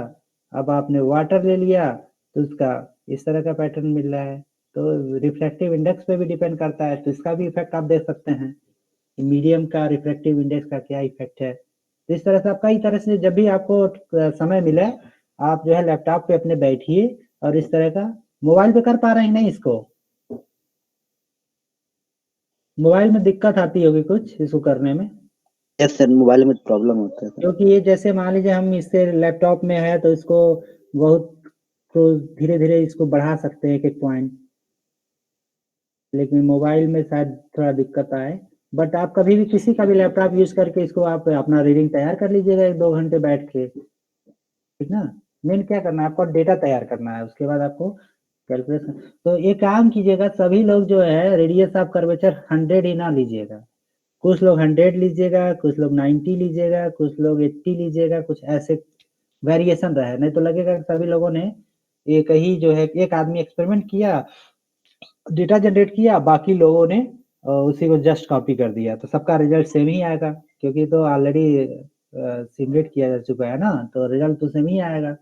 अब आपने वाटर ले लिया तो उसका इस तरह का पैटर्न मिल रहा है। तो रिफ्रैक्टिव इंडेक्स पे भी डिपेंड करता है, तो इसका भी इफेक्ट आप देख सकते हैं, मीडियम का रिफ्रैक्टिव इंडेक्स का क्या इफेक्ट है। तो इस तरह से आप कई तरह से जब भी आपको समय मिले आप जो है लैपटॉप पे अपने बैठिए और इस तरह का, मोबाइल पे कर पा रहे हैं नहीं इसको, मोबाइल में दिक्कत आती होगी कुछ इसको करने में, यस सर, मोबाइल में प्रॉब्लम होता है सर। क्योंकि ये जैसे मान लीजिए हम इससे लैपटॉप में है तो इसको बहुत धीरे धीरे इसको बढ़ा सकते हैं एक एक पॉइंट, लेकिन मोबाइल में शायद थोड़ा दिक्कत आए। बट आप कभी भी किसी का भी लैपटॉप यूज करके इसको आप अपना रीडिंग तैयार कर लीजिएगा 1-2 घंटे बैठ के, ठीक ना। मेन क्या करना है आपको, डेटा तैयार करना है, उसके बाद आपको कैलकुलेशन। तो एक काम कीजिएगा, सभी लोग जो है रेडियस ऑफ कर्वेचर 100 ही ना लीजिएगा, कुछ लोग 100 लीजिएगा, कुछ लोग 90 लीजिएगा, कुछ लोग 80 लीजिएगा, कुछ ऐसे वेरिएशन रहे, नहीं तो लगेगा कि सभी लोगों ने एक ही जो है, एक आदमी एक्सपेरिमेंट किया, डेटा जनरेट किया, बाकी लोगों ने उसी को जस्ट कॉपी कर दिया, तो सबका रिजल्ट सेम ही आएगा, क्योंकि तो ऑलरेडी सिमुलेट किया जा चुका है ना, तो रिजल्ट तो सेम ही आएगा।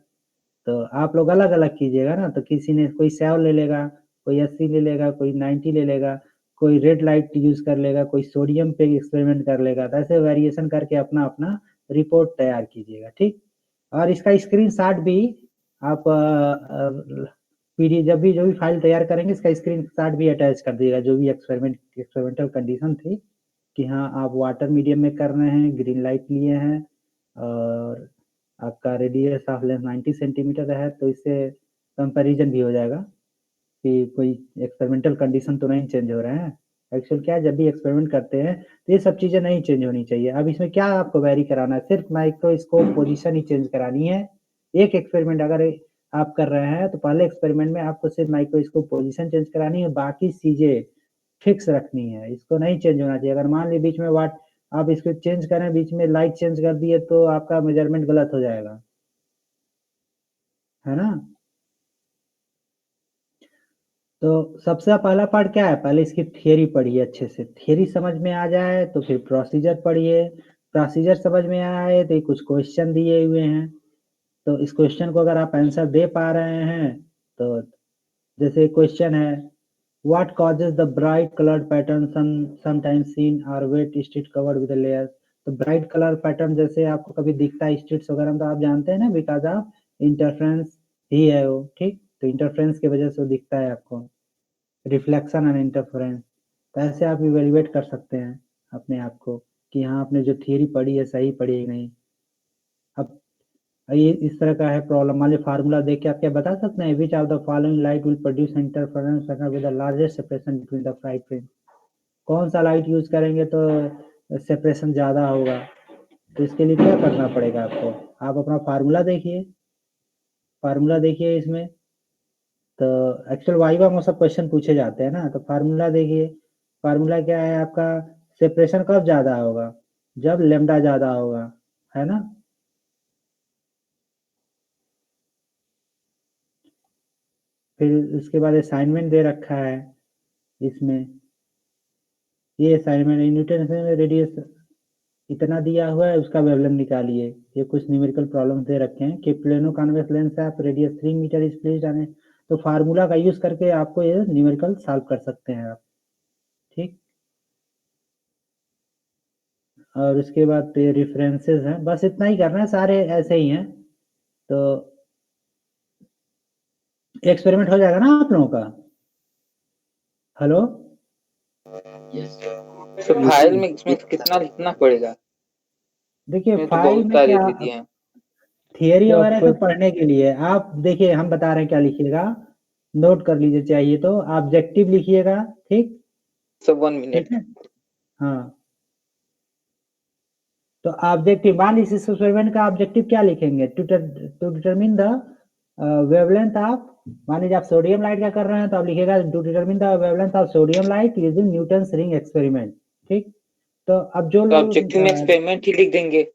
तो आप लोग अलग अलग कीजिएगा ना, तो किसी ने कोई 100 ले लेगा, कोई 80 ले लेगा, कोई 90 ले लेगा, कोई रेड लाइट यूज कर लेगा, कोई सोडियम पे एक्सपेरिमेंट कर लेगा, तो ऐसे वेरिएशन करके अपना अपना रिपोर्ट तैयार कीजिएगा, ठीक। और इसका स्क्रीनशॉट भी आप पीडी जब भी जो भी फाइल तैयार करेंगे इसका स्क्रीनशॉट भी अटैच कर दीजिएगा, जो भी एक्सपेरिमेंटल कंडीशन थी कि हाँ आप वाटर मीडियम में कर रहे हैं, ग्रीन लाइट लिए हैं और आपका रेडियस ऑफ लेंथ 90 सेंटीमीटर है, तो इससे कंपैरिजन भी हो जाएगा कि कोई एक्सपेरिमेंटल कंडीशन तो नहीं चेंज हो रहे हैं। एक्चुअल क्या है, जब भी एक्सपेरिमेंट करते हैं तो ये सब चीजें नहीं चेंज होनी चाहिए। अब इसमें क्या आपको वेरी कराना है, सिर्फ माइक्रोस्कोप पोजीशन ही चेंज करानी है। एक एक्सपेरिमेंट अगर आप कर रहे हैं तो पहले एक्सपेरिमेंट में आपको सिर्फ माइक्रोस्कोप पोजीशन चेंज करानी है, बाकी चीजें फिक्स रखनी है, इसको नहीं चेंज होना चाहिए। अगर मान लीजिए बीच में वाट आप इसको चेंज करें, बीच में लाइट चेंज कर दिए तो आपका मेजरमेंट गलत हो जाएगा, है ना। तो सबसे पहला पार्ट क्या है, पहले इसकी थियरी पढ़िए अच्छे से, थियरी समझ में आ जाए तो फिर प्रोसीजर पढ़िए, प्रोसीजर समझ में आए तो कुछ क्वेश्चन दिए हुए हैं, तो इस क्वेश्चन को अगर आप आंसर दे पा रहे हैं तो जैसे क्वेश्चन है what causes the bright coloured pattern sometimes seen are wet street covered with layers. तो ब्राइट कलर पैटर्न जैसे आपको कभी दिखता है स्ट्रीट्स वगैरह में, तो आप जानते हैं ना बिकॉज ऑफ इंटरफ्रेंस ही है वो, ठीक। तो इंटरफ्रेंस की वजह से वो दिखता है आपको, रिफ्लेक्शन एंड इंटरफेरेंस। तो ऐसे आप इवेल्युएट कर सकते हैं अपने आप को कि हाँ आपने जो थियरी पढ़ी है सही पढ़ी है नहीं। अब ये इस तरह का है प्रॉब्लम, मान लीजिए फार्मूला देख के आप क्या बता सकते हैं, which of the following light will produce interference pattern with the largest separation between the bright frame. कौन सा लाइट यूज करेंगे तो सेपरेशन ज्यादा होगा। तो इसके लिए क्या करना पड़ेगा आपको, आप अपना फार्मूला देखिए, फार्मूला देखिए इसमें। तो एक्चुअल वाइवा में सब क्वेश्चन पूछे जाते हैं ना, तो फार्मूला देखिए, फार्मूला क्या है आपका, सेपरेशन कब ज्यादा होगा, जब लेमडा ज्यादा होगा, है ना। फिर उसके बाद असाइनमेंट दे रखा है इसमें, ये असाइनमेंट न्यूटन रेडियस इतना दिया हुआ है उसका वेवलेंथ निकालिए। ये कुछ न्यूमेरिकल प्रॉब्लम दे रखे हैं कि प्लेनो कॉन्वेक्स लेंस है, radius 3 metre is placed on, तो फार्मूला का यूज करके आपको ये न्यूमेरिकल सॉल्व कर सकते हैं आप, ठीक। और उसके बाद ये रेफरेंसेस हैं, बस इतना ही करना है, सारे ऐसे ही हैं। तो एक्सपेरिमेंट हो जाएगा ना आप लोगों का। Hello, Yes. तो फाइल में इसमें कितना लिखना पड़ेगा, देखिए इसमें तो फाइल बहुत में सारे क्या, दे दिए हैं। थियरी तो वगैरह आपको तो पढ़ने के लिए आप देखिए हम बता रहे हैं क्या लिखिएगा, नोट कर लीजिए चाहिए तो, ऑब्जेक्टिव लिखिएगा, ठीक। Sir 1 minute. ठीक है। हाँ, तो ऑब्जेक्टिव मान लीजिए इस एक्सपेरिमेंट का ऑब्जेक्टिव क्या लिखेंगे, to determine the wavelength of, मान लीजिए आप सोडियम लाइट का कर रहे हैं तो आप लिखिएगा to determine the wavelength of sodium light using Newton's ring experiment. ठीक, तो अब जो तो लोग ऑब्जेक्टिव में एक्सपेरिमेंट ही लिख देंगे।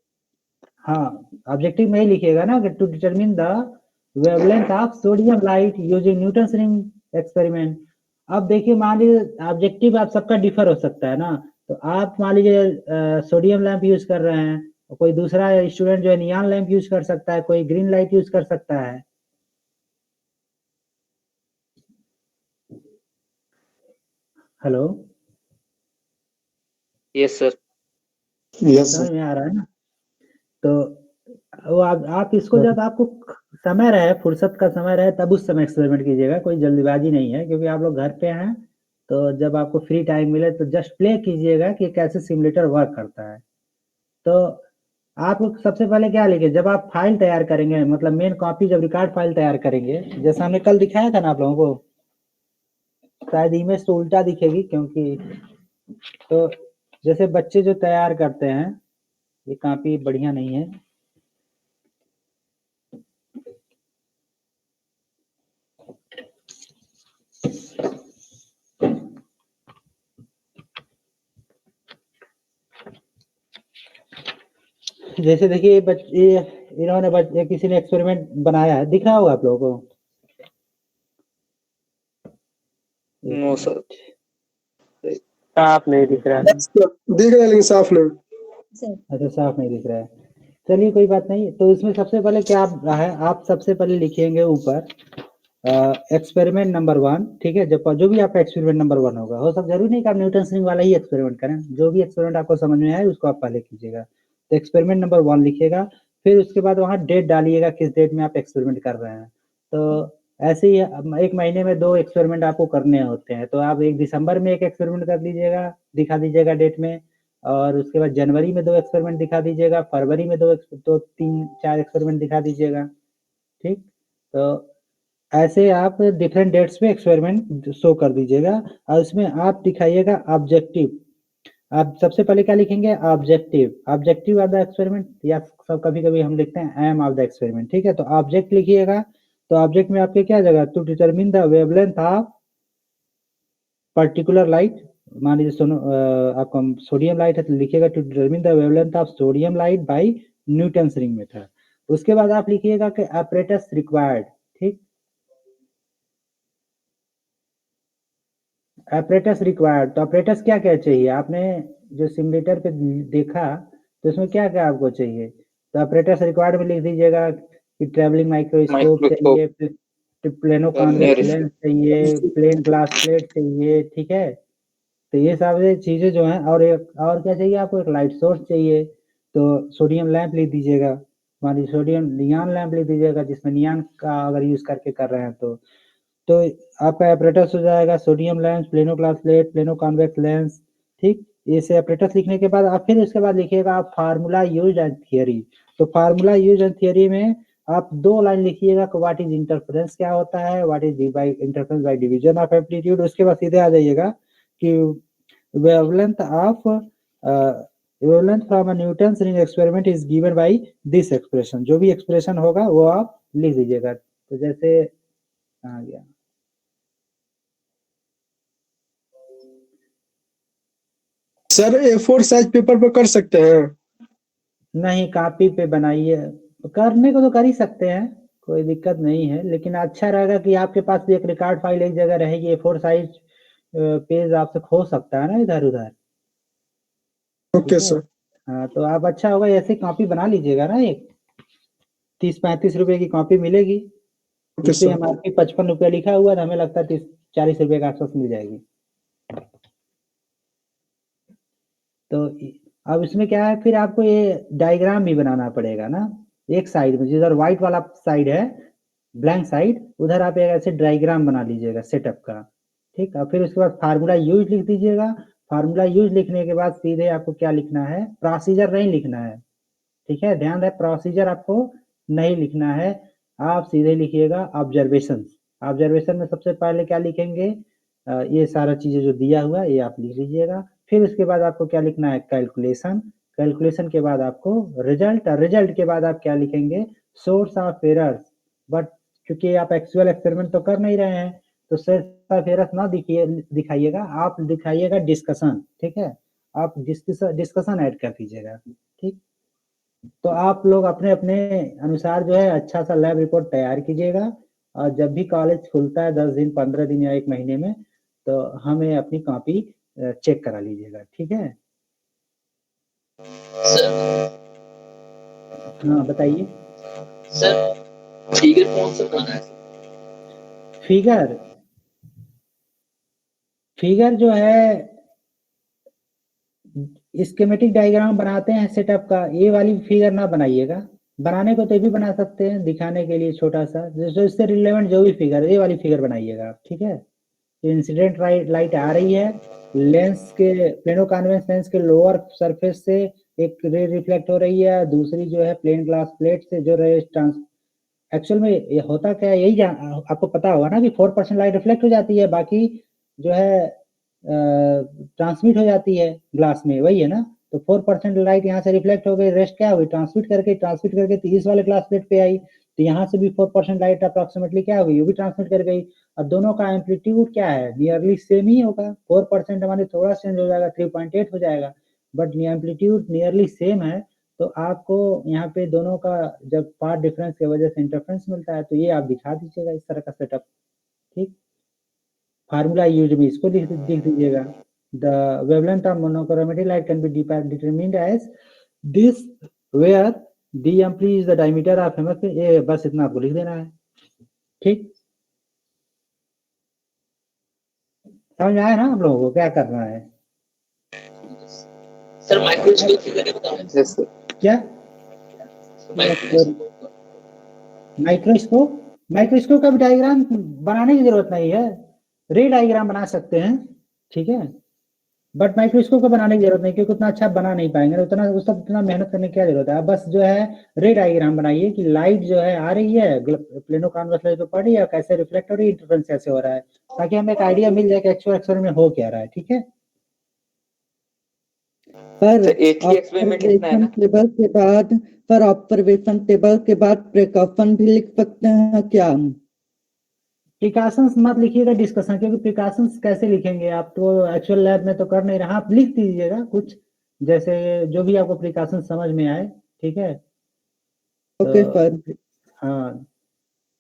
हाँ, ऑब्जेक्टिव में ही लिखिएगा ना कि to determine the wavelength of sodium light using Newton's ring experiment. अब देखिए मान लीजिए ऑब्जेक्टिव आप सबका डिफर हो सकता है ना, तो आप मान लीजिए सोडियम लैंप यूज कर रहे हैं, और कोई दूसरा स्टूडेंट जो है नियॉन लैंप यूज कर सकता है, कोई ग्रीन लाइट यूज कर सकता है। Hello, yes sir. यस समझ सर। में आ रहा है ना? तो वो आप इसको जब आपको समय रहे, फुर्सत का समय रहे, तब उस समय एक्सपेरिमेंट कीजिएगा, कोई जल्दीबाजी नहीं है, क्योंकि आप लोग घर पे हैं। तो जब आपको फ्री टाइम मिले तो जस्ट प्ले कीजिएगा कि कैसे सिमुलेटर वर्क करता है। तो आप सबसे पहले क्या लिखे, जब आप फाइल तैयार करेंगे, मतलब मेन कॉपी जब रिकॉर्ड फाइल तैयार करेंगे, जैसा हमने कल दिखाया था ना आप लोगों को, शायद इमेज तो उल्टा दिखेगी क्योंकि, तो जैसे बच्चे जो तैयार करते हैं, ये कॉपी बढ़िया नहीं है। जैसे देखिए इन्होंने किसी ने एक्सपेरिमेंट बनाया है, दिख रहा होगा आप लोगों को? No sir. साफ नहीं दिख रहा है। दिख रहा है लेकिन साफ नहीं। अच्छा, साफ नहीं दिख रहा है, चलिए कोई बात नहीं। तो इसमें सबसे पहले क्या है, आप सबसे पहले लिखेंगे ऊपर एक्सपेरिमेंट नंबर 1। ठीक है, जो भी आपका एक्सपेरिमेंट नंबर 1 होगा, हो सकता जरूरी नहीं कि आप न्यूटन रिंग वाला ही एक्सपेरिमेंट करें, जो भी एक्सपेरिमेंट आपको समझ में आए उसको आप पहले कीजिएगा। तो एक्सपेरिमेंट नंबर 1 लिखिएगा, फिर उसके बाद वहाँ डेट डालिएगा, किस डेट में आप एक्सपेरिमेंट कर रहे हैं। तो ऐसे ही एक महीने में 2 एक्सपेरिमेंट आपको करने होते हैं, तो आप 1 दिसंबर में एक एक्सपेरिमेंट कर लीजिएगा, दिखा दीजिएगा डेट में, और उसके बाद जनवरी में 2 एक्सपेरिमेंट दिखा दीजिएगा, फरवरी में 2 3 4 एक्सपेरिमेंट दिखा दीजिएगा। ठीक, तो ऐसे आप डिफरेंट डेट्स पे एक्सपेरिमेंट शो कर दीजिएगा, और उसमें आप दिखाइएगा ऑब्जेक्टिव। आप सबसे पहले क्या लिखेंगे, ऑब्जेक्टिव ऑफ द एक्सपेरिमेंट, या सब कभी कभी हम लिखते हैं एम ऑफ द एक्सपेरिमेंट। ठीक है, तो ऑब्जेक्ट लिखिएगा। तो ऑब्जेक्ट में आपके क्या जगह, to determine the wavelength of particular light, मान लीजिए आपका सोडियम लाइट है तो लिखिएगा to determine the wavelength of sodium light by Newton's ring method. उसके बाद आप लिखिएगा कि apparatus रिक्वायर्ड। ठीक, apparatus रिक्वायर्ड, तो apparatus क्या क्या चाहिए, आपने जो सिमुलेटर पे देखा तो उसमें क्या क्या आपको चाहिए, तो apparatus रिक्वायर्ड में लिख दीजिएगा कि ट्रेवलिंग माइक्रोस्कोप माइक्रोस्कोप, चाहिए, प्लेनो वर्नियर कॉन्वेक्स लेंस चाहिए, प्लेन ग्लास प्लेट चाहिए। ठीक है, तो ये सारी चीजें जो हैं, और क्या चाहिए आपको, एक लाइट सोर्स चाहिए, तो सोडियम लैंप लिख दीजिएगा, मान लीजिए सोडियम नियॉन लैंप लिख दीजिएगा, जिसमें नियॉन का अगर यूज करके कर रहे हैं तो आपका एपरेटस हो जाएगा sodium lens, plano glass plate, plano convex lens. ठीक, इसे एपरेटस लिखने के बाद आप फिर उसके बाद लिखिएगा आप फार्मूला यूज एंड थियरी। तो फार्मूला यूज एंड थियरी में आप 2 लाइन लिखिएगा कि व्हाट इज इंटरफेरेंस क्या होता है, what is interference by division of amplitude. उसके बाद सीधे आ जाइएगा कि wavelength of wavelength from a Newton's ring experiment is given by this expression। जो भी एक्सप्रेशन होगा वो आप लिख दीजिएगा। तो जैसे आ गया, सर A4 साइज पेपर पर कर सकते हैं? नहीं कॉपी पे बनाइए, करने को तो कर ही सकते हैं, कोई दिक्कत नहीं है, लेकिन अच्छा रहेगा कि आपके पास भी एक रिकॉर्ड फाइल एक जगह रहेगी। A4 साइज पेज आपसे खो सकता है ना इधर उधर। ओके ठीक है, सर। हाँ, तो आप अच्छा होगा ऐसे कॉपी बना लीजिएगा ना, एक 30-35 रुपए की कॉपी मिलेगी, ओके इस पे सर। एमआरपी 55 रुपया लिखा हुआ था, हमें लगता है 30-40 रुपए के आसपास मिल जाएगी। तो अब इसमें क्या है, फिर आपको ये डायग्राम भी बनाना पड़ेगा ना, एक साइड में जिधर व्हाइट वाला साइड है, ब्लैंक साइड, उधर आप एक ऐसे डायग्राम बना लीजिएगा सेटअप का। ठीक, और फिर उसके बाद फार्मूला यूज लिख दीजिएगा। फार्मूला यूज लिखने के बाद सीधे आपको क्या लिखना है, प्रोसीजर नहीं लिखना है। ठीक है, ध्यान रहे, प्रोसीजर आपको नहीं लिखना है, आप सीधे लिखिएगा ऑब्जर्वेशन। ऑब्जर्वेशन में सबसे पहले क्या लिखेंगे, ये सारा चीजें जो दिया हुआ है ये आप लिख लीजिएगा। फिर उसके बाद आपको क्या लिखना है, कैलकुलेशन। कैलकुलेशन के बाद आपको रिजल्ट, रिजल्ट के बाद आप क्या लिखेंगे, सोर्स ऑफ एरर्स। बट क्योंकि आप एक्चुअल एक्सपेरिमेंट तो कर नहीं रहे हैं, तो सोर्स ऑफ एरर्स ना दिखाइएगा, आप दिखाइएगा डिस्कशन, ठीक है। आप डिस्कशन ऐड कर दीजिएगा, ठीक। तो आप लोग अपने अपने अनुसार जो है अच्छा सा लैब रिपोर्ट तैयार कीजिएगा, और जब भी कॉलेज खुलता है 10 दिन 15 दिन या 1 महीने में, तो हमें अपनी कॉपी चेक करा लीजिएगा, ठीक है। सर हाँ बताइए। सर फिगर कौन सा बनाना है? फिगर, फिगर जो है स्कीमेटिक डायग्राम बनाते हैं सेटअप का, ये वाली फिगर ना बनाइएगा। बनाने को तो भी बना सकते हैं दिखाने के लिए छोटा सा, जैसे इससे रिलेवेंट जो भी फिगर, ये वाली फिगर बनाइएगा आप, ठीक है। इंसिडेंट लाइट आ रही है, लेंस के प्लेनो कॉन्वेक्स लेंस के लोअर सरफेस से एक रे रिफ्लेक्ट हो रही है, दूसरी जो है प्लेन ग्लास प्लेट से जो रे ट्रांस, एक्चुअल में ये होता क्या है, यही आपको पता होगा ना कि 4% लाइट रिफ्लेक्ट हो जाती है, बाकी जो है ट्रांसमिट हो जाती है ग्लास में, वही है ना। तो 4% लाइट यहाँ से रिफ्लेक्ट हो गई, रेस्ट क्या हुई, ट्रांसमिट करके तो इस वाले ग्लास प्लेट पे आई, तो यहाँ से भी 4% लाइट अप्रोक्सीमेटली क्या होगी, वो भी ट्रांसमिट कर गई। अब दोनों का एम्पलीट्यूड क्या है, नियरली सेम ही होगा। 4% हमारे थोड़ा चेंज हो जाएगा, 3.8 हो जाएगा, बट एम्पलीट्यूड नियरली सेम है। तो आपको यहाँ पे दोनों का जब पार्ट डिफरेंस की वजह से इंटरफेरेंस मिलता है, तो ये आप दिखा दीजिएगा इस तरह का सेटअप, ठीक। फार्मूला यूज में इसको लिख दीजिएगा, the wavelength of monochromatic light can be determined as this, where D एम्पली इज द डायमीटर ऑफ हेमस, ये बस इतना आपको लिख देना है, ठीक। समझ में आया ना आप लोगों को क्या करना है। सर माइक्रोस्कोप फिगर बताओ। Yes sir. क्या माइक्रोस्कोप माइक्रोस्कोप, माइक्रोस्कोप का भी डायग्राम बनाने की जरूरत नहीं है, रे डायग्राम बना सकते हैं, ठीक है। बट माइक्रोस्कोप का बनाने की जरूरत नहीं, क्योंकि उतना अच्छा बना नहीं पाएंगे, उतना उस तक उतना मेहनत करने की क्या जरूरत है। आप बस जो है रे डायग्राम बनाइए कि लाइट जो है आ रही है प्लेनो कॉन्वेक्स लेंस पे पड़ रही है, कैसे रिफ्लेक्ट हो रही है, इंटरफेरेंस कैसे हो रहा है, ताकि हमें एक आइडिया मिल जाए कि एक्चुअल एक्सपेरिमेंट में हो क्या रहा है, ठीक है। पर एक ही एक्सपेरिमेंट लिखना है ना? टेबल के बाद, पर ऑब्जर्वेशन टेबल के बाद प्रिकॉशन भी लिख सकते हैं क्या? प्रिकॉशंस मत लिखिएगा डिस्कशन, क्योंकि प्रिकॉशंस कैसे लिखेंगे आप, तो एक्चुअल लैब में तो कर नहीं रहा। आप लिख दीजिएगा कुछ, जैसे जो भी आपको प्रिकॉशंस समझ में आए, ठीक है। ओके तो सर। हाँ,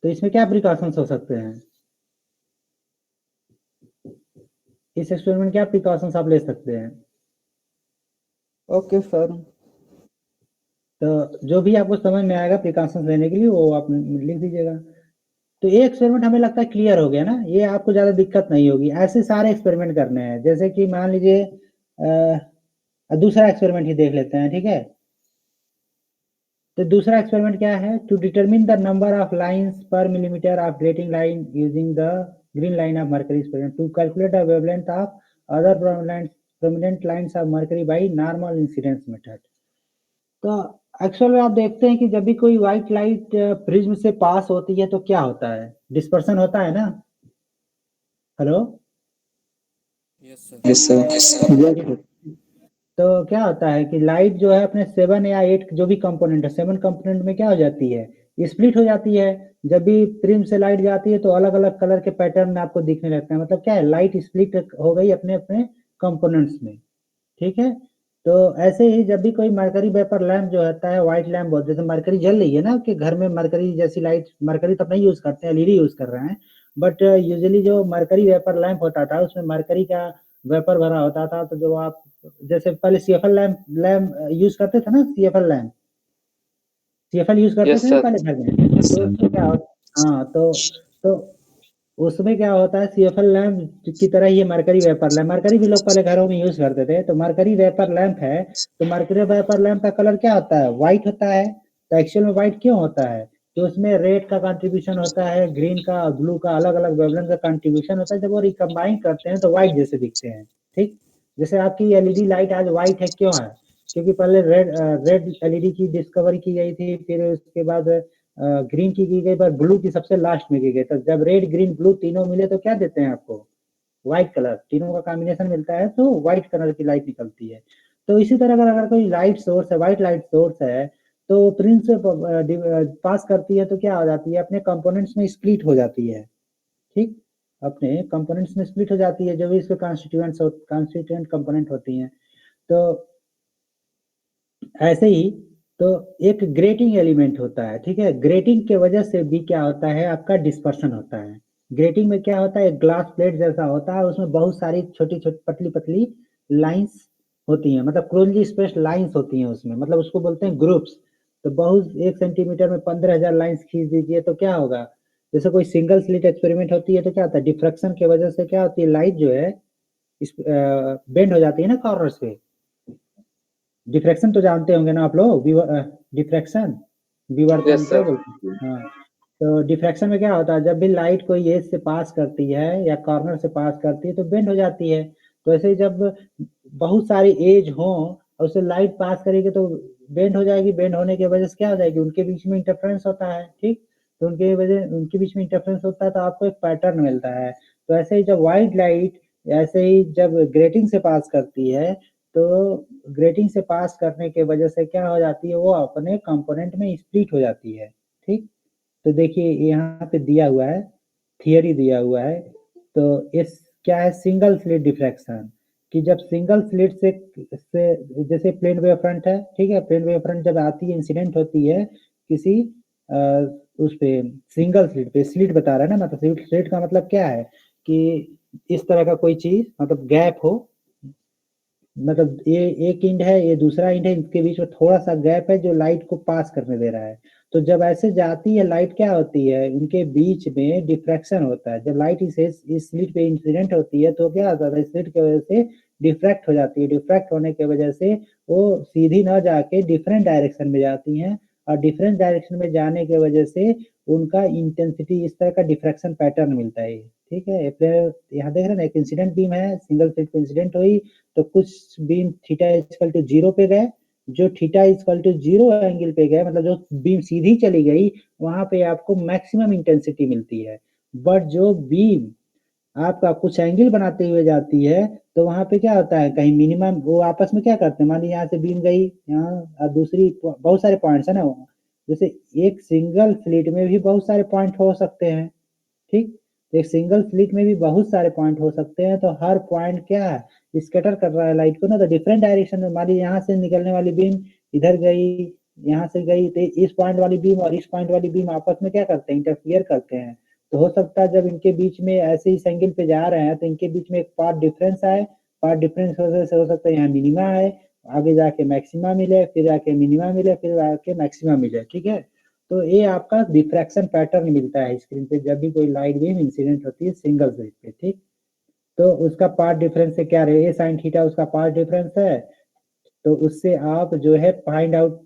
तो इसमें क्या प्रिकॉशंस हो सकते हैं, इस एक्सपेरिमेंट क्या प्रिकॉशंस आप ले सकते हैं। Okay sir. तो जो भी आपको समझ में आएगा प्रिकॉशंस लेने के लिए, वो आप लिख दीजिएगा। तो ये एक्सपेरिमेंट हमें लगता है क्लियर हो गया ना, ये आपको ज्यादा दिक्कत नहीं होगी। ऐसे सारे एक्सपेरिमेंट करने हैं, जैसे कि मान लीजिए दूसरा एक्सपेरिमेंट ही देख लेते हैं, ठीक है। तो दूसरा एक्सपेरिमेंट क्या है, to determine the number of lines per millimetre of grating line using the green line of mercury experiment, to calculate the wavelength of other prominent lines of mercury by normal incidence method. तो actual में आप देखते हैं कि जब भी कोई white light prism से पास होती है तो क्या होता है, डिस्पर्सन होता है ना। Hello, yes sir. तो क्या होता है कि लाइट जो है अपने 7 या 8 जो भी कंपोनेंट है, 7 कंपोनेंट में क्या हो जाती है, स्प्लिट हो जाती है। जब भी प्रिज्म से लाइट जाती है तो अलग अलग कलर के पैटर्न में आपको दिखने लगते हैं, मतलब क्या है, लाइट स्प्लिट हो गई अपने अपने कंपोनेंट्स में, ठीक है। तो ऐसे ही जब भी कोई मरकरी वेपर लैंप जो होता है, व्हाइट लैंप बहुत, जैसे मरकरी जल रही है ना कि घर में, मरकरी जैसी लाइट, मरकरी तो नहीं यूज करते हैं, एलईडी यूज कर रहे हैं, बट यूजुअली जो मरकरी वेपर लैंप होता था उसमें मरकरी का वेपर भरा होता था। तो जो आप जैसे पहले सीएफएल लैंप यूज करते थे ना, सीएफएल यूज करते Yes, थे ना sir. पहले घर में, तो उसमें क्या होता, हाँ तो उसमें क्या होता है, सीएफएल लैंप की तरह ये मरकरी वेपर लैंप, मरकरी भी लोग पहले घरों में यूज करते थे। तो मरकरी वेपर लैंप है, तो मरकरी वेपर लैंप का कलर क्या होता है, व्हाइट होता है। तो एक्चुअल में व्हाइट क्यों होता है, तो उसमें रेड का कंट्रीब्यूशन होता है, ग्रीन का, ब्लू का, अलग अलग वेवलेंथ का कंट्रीब्यूशन होता है। जब वो रिकम्बाइन करते हैं तो व्हाइट जैसे दिखते हैं, ठीक। जैसे आपकी एलईडी लाइट आज व्हाइट है, क्यों है, क्योंकि पहले रेड एलईडी की डिस्कवरी की गई थी, फिर उसके बाद ग्रीन की गई, पर ब्लू की सबसे लास्ट में की गई। तो जब रेड ग्रीन ब्लू तीनों मिले तो क्या देते हैं आपको, व्हाइट कलर, तीनों का कॉम्बिनेशन मिलता है तो व्हाइट कलर की लाइट निकलती है। तो इसी तरह अगर कोई लाइट सोर्स है, व्हाइट लाइट सोर्स है, तो प्रिंस पास करती है तो क्या हो जाती है, अपने कंपोनेंट्स में स्प्लिट हो जाती है, ठीक, अपने कंपोनेंट्स में स्प्लिट हो जाती है, जो भी इसके कांस्टिट्यूएंट कंपोनेंट होती हैं। तो ऐसे ही तो एक ग्रेटिंग एलिमेंट होता है, ठीक है, ग्रेटिंग के वजह से भी क्या होता है, आपका डिस्पर्शन होता है। ग्रेटिंग में क्या होता है, एक ग्लास प्लेट जैसा होता है, उसमें बहुत सारी छोटी छोटी पतली पतली लाइंस होती हैं, मतलब क्लोजली स्पेस्ड लाइंस होती हैं उसमें, मतलब उसको बोलते हैं ग्रुप्स। तो बहुत 1 सेंटीमीटर में 15,000 लाइंस खींच दीजिए तो क्या होगा, जैसे कोई सिंगल स्लिट एक्सपेरिमेंट होती है तो क्या होता है, डिफ्रैक्शन के वजह से क्या होती है, लाइट जो है इस बेंड हो जाती है ना कॉर्नर्स पे। डिफ्रैक्शन तो जानते होंगे ना आप लोग, डिफ्रैक्शन, विवर्तन Yes, क्या sir. बोलते हैं, हाँ। तो डिफ्रैक्शन में क्या होता है, जब भी लाइट कोई एज से पास करती है या कॉर्नर से पास करती है तो बेंड हो जाती है। तो ऐसे ही जब बहुत सारी एज हो और उससे लाइट पास करेगी तो बेंड हो जाएगी, बेंड होने की वजह से क्या हो जाएगी, उनके बीच में इंटरफ्रेंस होता है, ठीक। तो उनके बीच में इंटरफ्रेंस होता है तो आपको एक पैटर्न मिलता है। तो ऐसे ही जब व्हाइट लाइट ऐसे ही जब ग्रेटिंग से पास करती है तो ग्रेटिंग से पास करने के वजह से क्या हो जाती है, वो अपने कंपोनेंट में स्प्लिट हो जाती है, ठीक। तो देखिए यहाँ पे दिया हुआ है, थियरी दिया हुआ है। तो इस क्या है, सिंगल स्लिट डिफ्रैक्शन, कि जब सिंगल स्लिट से जैसे प्लेन वेव फ्रंट है, ठीक है, प्लेन वेव फ्रंट जब आती है, इंसिडेंट होती है किसी उस पे सिंगल स्लिट पे, स्लिट बता रहा है ना, मतलब स्लिट का मतलब क्या है कि इस तरह का कोई चीज, मतलब गैप हो, मतलब ये एक इंड है, ये दूसरा इंड है, इनके बीच में थोड़ा सा गैप है जो लाइट को पास करने दे रहा है। तो जब ऐसे जाती है लाइट, क्या होती है, इनके बीच में डिफ्रैक्शन होता है। जब लाइट इस स्लिट पे इंसिडेंट होती है तो क्या होता है, स्लिट की वजह से डिफ्रैक्ट हो जाती है। डिफ्रैक्ट होने की वजह से वो सीधी ना जाके डिफरेंट डायरेक्शन में जाती हैं, और डिफरेंट डायरेक्शन में जाने की वजह से उनका इंटेंसिटी, इस तरह का डिफ्रैक्शन पैटर्न मिलता है, ठीक है। यहाँ देख रहे हैं ना, एक इंसिडेंट बीम है, सिंगल स्लिट पे इंसिडेंट हुई तो कुछ बीम थीटा इक्वल टू 0 पे गए, जो थीटा इक्वल टू 0 एंगल पे गए, मतलब जो बीम सीधी चली गई वहां पे आपको मैक्सिमम इंटेंसिटी मिलती है। बट जो बीम आपका कुछ एंगल बनाते हुए जाती है तो वहां पे क्या होता है, कहीं मिनिमम, वो आपस में क्या करते हैं, मान लीजिए यहाँ से बीम गई यहाँ, और दूसरी बहुत सारे पॉइंट्स है ना, जैसे एक सिंगल स्लिट में भी बहुत सारे पॉइंट हो सकते हैं, ठीक। एक सिंगल स्लिट में भी बहुत सारे पॉइंट हो सकते हैं, तो हर पॉइंट क्या है, स्कैटर कर रहा है लाइट को ना, तो डिफरेंट डायरेक्शन में, मान लीजिए यहाँ से निकलने वाली बीम इधर गई, यहाँ से गई, तो इस पॉइंट वाली बीम और इस पॉइंट वाली बीम आपस में क्या करते हैं, इंटरफियर करते हैं। तो हो सकता है जब इनके बीच में ऐसे ही एंगल पे जा रहे हैं तो इनके बीच में एक पाथ डिफरेंस आए, पाथ डिफरेंस वजह से हो सकता है यहाँ मिनिमा आए, आगे जाके मैक्सिमा मिले, फिर जाके मिनिमा मिले, फिर जाके मैक्सिमा मिले, ठीक है। तो ये आपका डिफ्रैक्शन पैटर्न मिलता है स्क्रीन पे जब भी कोई लाइट बीम इंसिडेंट होती है सिंगल स्लिट पे, ठीक। तो उसका पाथ डिफरेंस से क्या रहे, ए साइन थीटा उसका पाथ डिफरेंस है। तो उससे आप जो है फाइंड आउट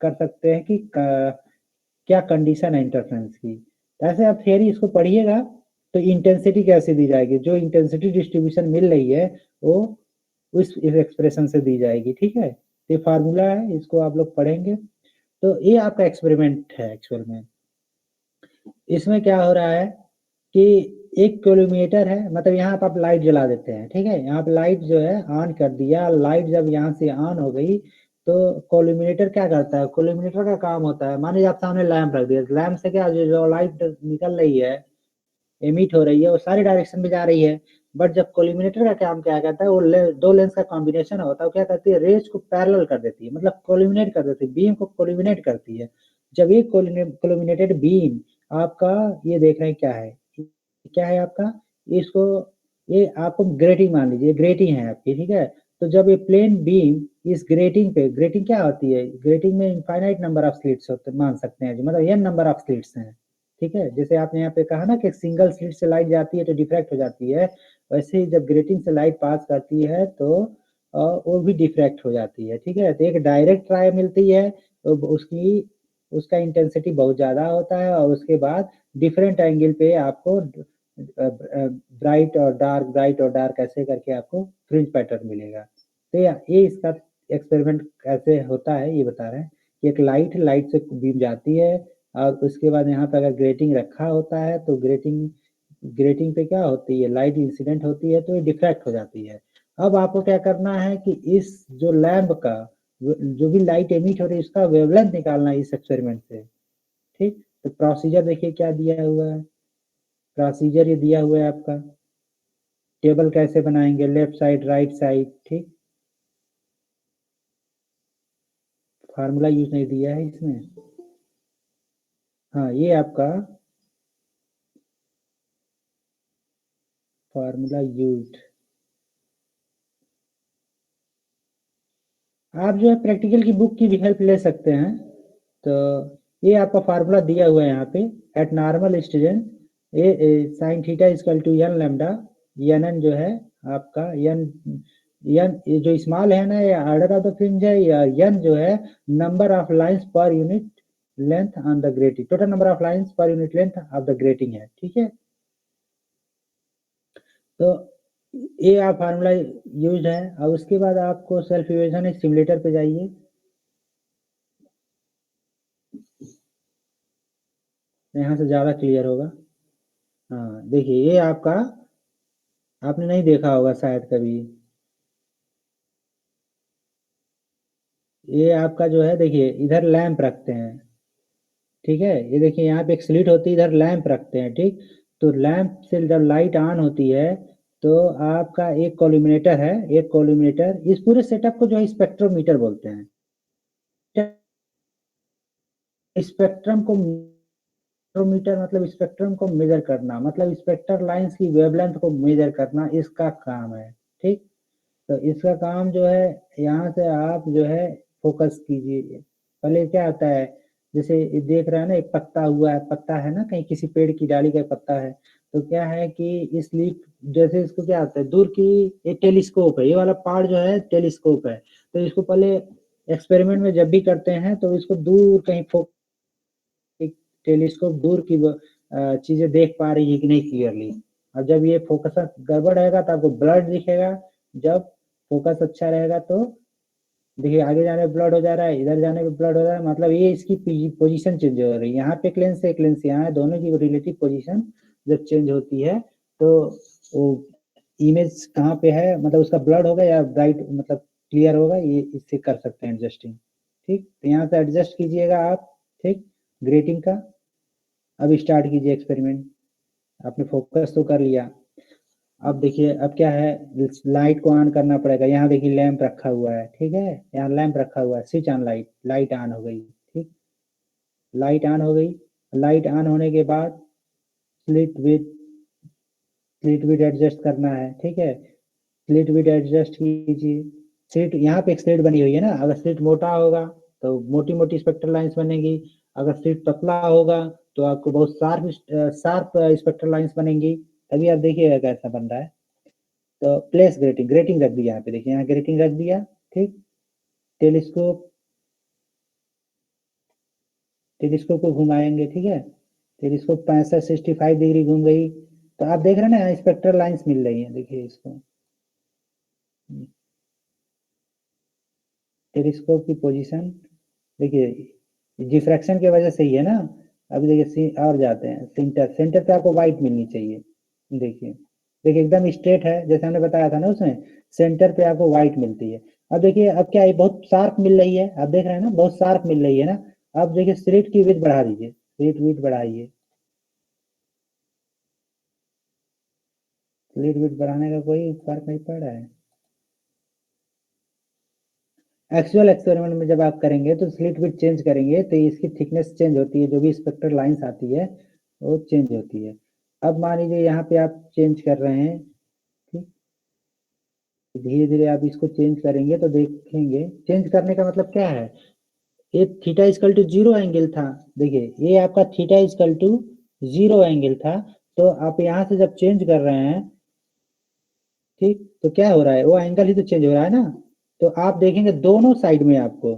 कर सकते हैं कि क्या कंडीशन है इंटरफेरेंस की। ऐसे आप थियरी इसको पढ़िएगा तो इंटेंसिटी कैसे दी जाएगी, जो इंटेंसिटी डिस्ट्रीब्यूशन मिल रही है वो उस एक्सप्रेशन से दी जाएगी, ठीक है। ये फार्मूला है, इसको आप लोग पढ़ेंगे। तो ये आपका एक्सपेरिमेंट है एक्चुअल में। इसमें क्या हो रहा है कि एक कोलिमेटर है, मतलब यहाँ पर आप लाइट जला देते हैं, ठीक है, यहाँ पे लाइट जो है ऑन कर दिया, लाइट जब यहाँ से ऑन हो गई तो कोलिमिनेटर क्या करता है, कोलिमिनेटर का काम होता है, मान लीजिए आप सामने लैंप रख दिया, लैंप से क्या जो लाइट निकल रही है, एमिट हो रही है, वो सारी डायरेक्शन में जा रही है। बट जब कोलिमिनेटर का काम क्या करता है, वो दो लेंस का कॉम्बिनेशन होता है, वो क्या करती है, रेज को पैरेलल कर देती है, मतलब कोलिमिनेट कर देती है, बीम को कोलिमिनेट करती है। जब ये कोलिमिनेटेड बीम आपका, ये देख रहे हैं क्या है आपका, इसको ये आपको ग्रेटिंग मान लीजिए, ग्रेटिंग है आपकी, ठीक है। तो जब ये प्लेन बीम इस ग्रेटिंग पे, ग्रेटिंग क्या होती है, ग्रेटिंग में इनफाइनाइट नंबर ऑफ स्लिट्स होते मान सकते हैं, मतलब n नंबर ऑफ स्लिट्स हैं, ठीक है। जैसे आपने यहाँ पे कहा ना कि सिंगल स्लिट से लाइट जाती है तो डिफ्रैक्ट हो जाती है, वैसे ही जब ग्रेटिंग से लाइट पास करती है तो वो भी डिफ्रैक्ट हो जाती है, ठीक है। तो एक डायरेक्ट राय मिलती है तो उसका इंटेंसिटी बहुत ज्यादा होता है, और उसके बाद डिफरेंट एंगल पे आपको ब्राइट और डार्क ऐसे करके आपको फ्रिंज पैटर्न मिलेगा। तो ये इसका एक्सपेरिमेंट कैसे होता है ये बता रहे हैं कि एक लाइट से बीम जाती है, और उसके बाद यहाँ पे अगर ग्रेटिंग रखा होता है तो ग्रेटिंग ग्रेटिंग पे क्या होती है, लाइट इंसिडेंट होती है तो ये डिफ्रैक्ट हो जाती है। अब आपको क्या करना है कि इस जो लैंप का जो भी लाइट एमिट हो रही है इसका वेवलेंथ निकालना है इस एक्सपेरिमेंट से, ठीक। तो प्रोसीजर देखिए क्या दिया हुआ है, प्रोसीजर ये दिया हुआ है आपका, टेबल कैसे बनाएंगे, लेफ्ट साइड राइट साइड, ठीक। फार्मूला यूज नहीं दिया है इसमें, हाँ ये आपका फार्मूला यूज। आप जो है प्रैक्टिकल की बुक की भी हेल्प ले सकते हैं। तो ये आपका फार्मूला दिया हुआ है यहाँ पे, at normal student a sine theta equal to n lambda, n जो है आपका एन ये जो स्मॉल है ना ये ऑर्डर ऑफ द फ्रिंज है, या एन जो है number of lines per unit length on the grating, total number of lines per unit length of the grating है, ठीक है। तो ये आप फार्मूला यूज है। और उसके बाद आपको सेल्फ इवेल्यूएशन एक सिमुलेटर पे जाइए, यहाँ से ज़्यादा क्लियर होगा। हाँ देखिए ये आपका, आपने नहीं देखा होगा शायद कभी, ये आपका जो है देखिए इधर लैंप रखते हैं, ठीक है। ये देखिए यहाँ पे एक स्लिट होती है, इधर लैंप रखते हैं, ठीक। तो लैंप से जब लाइट ऑन होती है तो आपका एक कोल्यूमिनेटर है, एक कोल्यूमिनेटर, इस पूरे सेटअप को जो है स्पेक्ट्रोमीटर बोलते हैं। स्पेक्ट्रम को मीटर मतलब स्पेक्ट्रम को मेजर करना, मतलब स्पेक्ट्रल लाइंस की वेवलेंथ को मेजर करना इसका काम है, ठीक। तो इसका काम जो है, यहाँ से आप जो है फोकस कीजिए। पहले क्या आता है, जैसे ये देख रहे हैं ना एक पत्ता हुआ है, पत्ता है ना कहीं किसी पेड़ की डाली का पत्ता है, तो क्या है कि इस लीफ जैसे इसको क्या आता है दूर की, एक टेलीस्कोप है, ये वाला पार्ट जो है टेलीस्कोप है। तो इसको पहले एक्सपेरिमेंट में जब भी करते हैं तो इसको दूर कहीं टेलीस्कोप दूर की चीजें देख पा रही है कि नहीं क्लियरली। और जब ये फोकस गड़बड़ रहेगा तो आपको ब्लड दिखेगा, जब फोकस अच्छा रहेगा तो देखिए आगे जाने पे ब्लड हो जा रहा है, इधर जाने पे ब्लड हो जा रहा है, मतलब ये इसकी पोजीशन चेंज हो रही है। यहाँ पे एक लेंस से एक लेंस यहाँ है, दोनों की रिलेटिव पोजीशन जब चेंज होती है तो वो इमेज कहाँ पे है, मतलब उसका ब्लड होगा या ब्राइट मतलब क्लियर होगा, ये इससे कर सकते हैं एडजस्टिंग, ठीक। तो यहाँ से एडजस्ट कीजिएगा आप, ठीक, ग्रेटिंग का। अब स्टार्ट कीजिए एक्सपेरिमेंट, आपने फोकस तो कर लिया। अब देखिए अब क्या है, लाइट को ऑन करना पड़ेगा। यहाँ देखिए लैंप रखा हुआ है, ठीक है, यहाँ लैंप रखा हुआ है, switch on light, light on हो गई, ठीक, लाइट ऑन हो गई। लाइट ऑन होने के बाद स्लिट विथ एडजस्ट करना है, ठीक है, स्लिट विथ एडजस्ट कीजिए। स्लिट यहाँ पे एक स्लिट बनी हुई है ना, अगर स्लिट मोटा होगा तो मोटी मोटी स्पेक्ट्रल लाइंस बनेगी, अगर स्लिट पतला होगा तो आपको बहुत शार्प स्पेक्ट्रल लाइंस बनेंगी। अभी आप देखिएगा कैसा बन रहा है। तो प्लेस ग्रेटिंग, ग्रेटिंग रख दिया यहाँ पे, देखिए यहाँ ग्रेटिंग रख दिया, ठीक। टेलीस्कोप, टेलीस्कोप को घुमाएंगे, ठीक है, टेलीस्कोप 65 डिग्री घूम गई। तो आप देख रहे हैं ना यहाँ स्पेक्ट्रल लाइंस मिल रही है, देखिए इसको, टेलीस्कोप की पोजीशन देखिए डिफ्रैक्शन की वजह से ही है ना। अभी देखिए और जाते हैं सेंटर, सेंटर पे आपको व्हाइट मिलनी चाहिए, देखिए देखिए एकदम स्ट्रेट है जैसे हमने बताया था ना उसमें, सेंटर पे आपको व्हाइट मिलती है। अब देखिए अब क्या है, बहुत शार्प मिल रही है, आप देख रहे हैं ना बहुत शार्प मिल रही है ना। अब देखिए स्लिट की विड्थ बढ़ा दीजिए, स्लिट विड्थ बढ़ाइए, स्लिट विड्थ बढ़ाने का कोई फर्क नहीं पड़ रहा है। एक्चुअल एक्सपेरिमेंट में जब आप करेंगे तो स्लिट विड्थ चेंज करेंगे तो इसकी थिकनेस चेंज होती है, जो भी स्पेक्ट्रल लाइंस आती है वो चेंज होती है। अब मान लीजिए यहाँ पे आप चेंज कर रहे हैं, ठीक, धीरे धीरे आप इसको चेंज करेंगे तो देखेंगे, चेंज करने का मतलब क्या है, ये थीटा इक्वल टू 0 एंगल था, देखिए ये आपका थीटा इक्वल टू 0 एंगल था। तो आप यहाँ से जब चेंज कर रहे हैं, ठीक, तो क्या हो रहा है, वो एंगल ही तो चेंज हो रहा है ना। तो आप देखेंगे दोनों साइड में आपको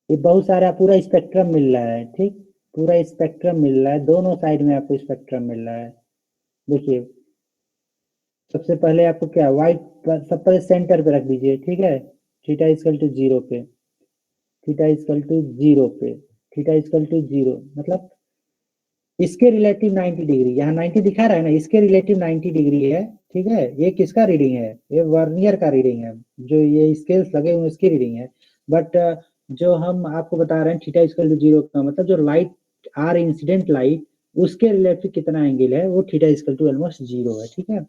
ये बहुत सारा पूरा स्पेक्ट्रम मिल रहा है, ठीक, पूरा स्पेक्ट्रम मिल रहा है, दोनों साइड में आपको स्पेक्ट्रम मिल रहा है। देखिए सबसे पहले आपको क्या व्हाइट, सब पहले सेंटर पे रख दीजिए, ठीक है, थीटा इक्वल टू 0 पे, थीटा इक्वल टू 0 पे, थीटा इक्वल टू 0 मतलब इसके रिलेटिव 90 डिग्री, यहाँ 90 दिखा रहा है ना, इसके रिलेटिव 90 डिग्री है, ठीक है। ये किसका रीडिंग है? ये वर्नियर का रीडिंग है, जो ये स्केल्स लगे हुए उसकी रीडिंग है। बट जो हम आपको बता रहे हैं थीटा इक्वल टू 0 का मतलब जो लाइट आर इंसिडेंट लाइट उसके रिलेटिव कितना एंगल है, वो थीटा इक्वल टू ऑलमोस्ट 0 है, ठीक है।